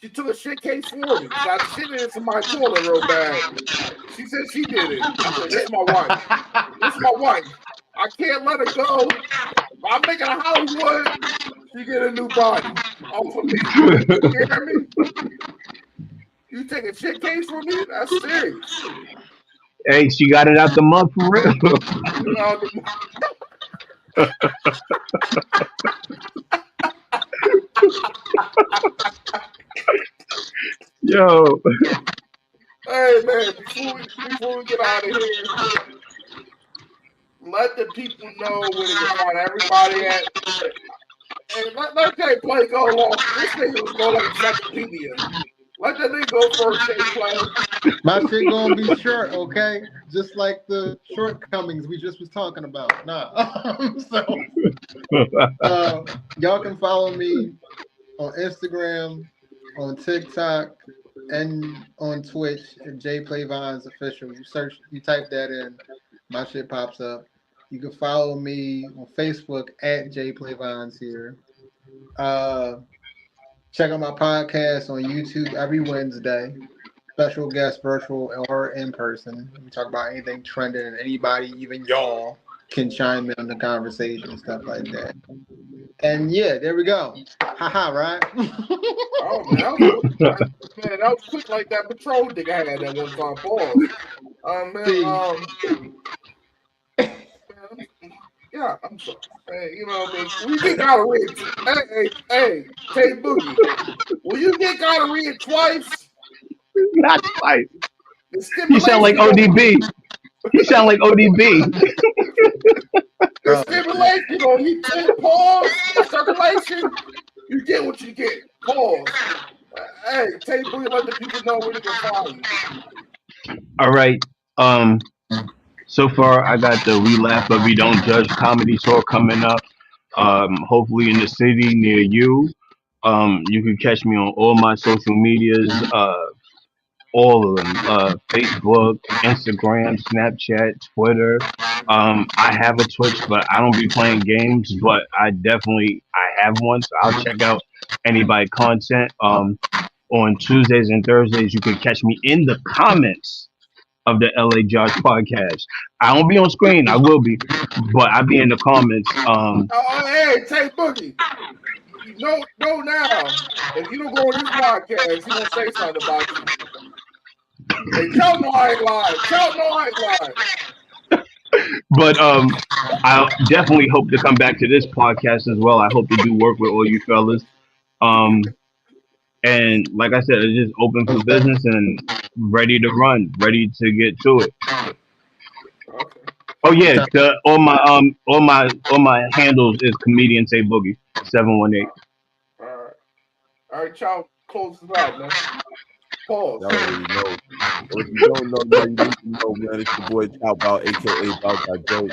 She took a shit case for me. I shitted into my toilet real bad. She said she did it. I said, this is my wife. This is my wife. I can't let her go. I'm making a Hollywood. She get a new body. Off of me. You hear me? You take a shit case for me? That's serious. Hey, she got it out the mud for real. Yo. Hey man, before we get out of here, let the people know where they can find everybody at. And let that play go along. This nigga was going like encyclopedia. Let that nigga go first, Tay Play. My shit gonna be short, okay? Just like the shortcomings we just was talking about. Y'all can follow me on Instagram, on TikTok, and on Twitch at JPlayVines Official. You type that in, my shit pops up. You can follow me on Facebook at JPlayVines here. Check out my podcast on YouTube every Wednesday. Special guest, virtual or in person. We talk about anything trending, and anybody, even y'all, can chime in on the conversation, stuff like that. And yeah, there we go. Haha, right? Oh man, that was quick like that patrol dick I had that one time. Pause. Yeah, I'm sorry. Hey, you know what I mean? When you get gonorrhea, hey, Tay Boogie, will you get gonorrhea twice? Not twice. You sound like ODB. You sound like ODB. The stimulation on you take pause, circulation, you get what you get. Pause. Hey, Tay Boogie, let the people know where they can find you. All right. So far, I got the We Laugh But We Don't Judge comedy tour coming up. Hopefully in the city near you. You can catch me on all my social medias. all of them. Facebook, Instagram, Snapchat, Twitter. I have a Twitch, but I don't be playing games. But I have one, so I'll check out anybody content. On Tuesdays and Thursdays, you can catch me in the comments of the LA Josh podcast. I won't be on screen. I will be, but I'll be in the comments. Hey, Tay Boogie. You know now. If you don't go on this podcast, he gonna say something about you. Hey, tell no I ain't lying. Tell no I ain't lying. But I definitely hope to come back to this podcast as well. I hope to do work with all you fellas. And like I said, it's just open for business and ready to run, ready to get to it. Okay. Oh yeah, all my handles is comedian Say Boogie 718. All right, y'all close this out, man. Pause. Y'all already know. Or if you don't know now, you need to know, man. It's your boy Chop Out, aka About That Joke.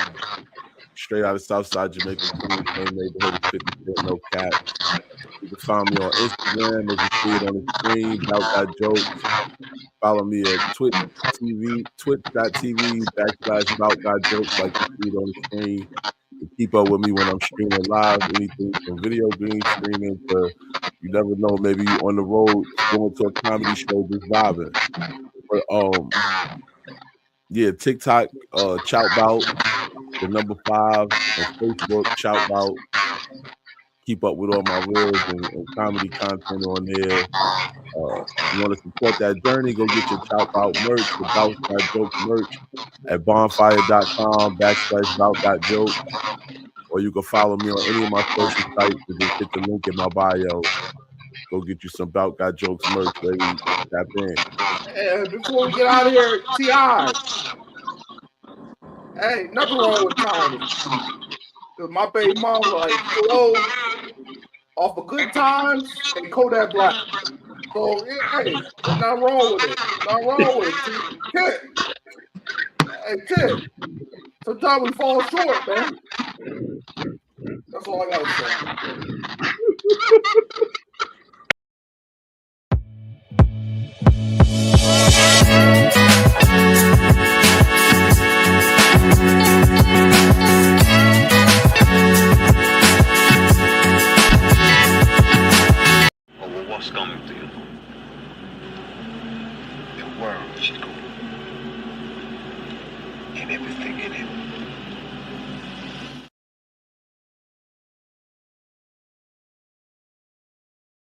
Straight out of Southside Jamaica, Queens, same neighborhood as 50 Cent, no cap. You can find me on Instagram, as you see it on the screen, About That Joke. Follow me at twitch.tv /About That Jokes, like you see it on the screen. And keep up with me when I'm streaming live, anything from video game streaming to, you never know, maybe you on the road going to a comedy show just vibing. But yeah, TikTok, Chout Bout, the number 5, and Facebook, Chout Bout. Keep up with all my reels and comedy content on there. You want to support that journey, go get your Chout Bout merch, the Bout That Joke merch at bonfire.com /Bout That Joke. Or you can follow me on any of my social sites and just hit the link in my bio. Go get you some Bout That Jokes merch, baby. Tap in. And before we get out of here, T.I. Hey, nothing wrong with Tiny. Cause my baby mom like flow off of Good Times and Kodak Black. So hey, there's nothing wrong with it. Nothing wrong with it. Kid. Hey, kid. Sometimes we fall short, man. That's all I gotta say. What's coming to you? The world is cool. And everything in it.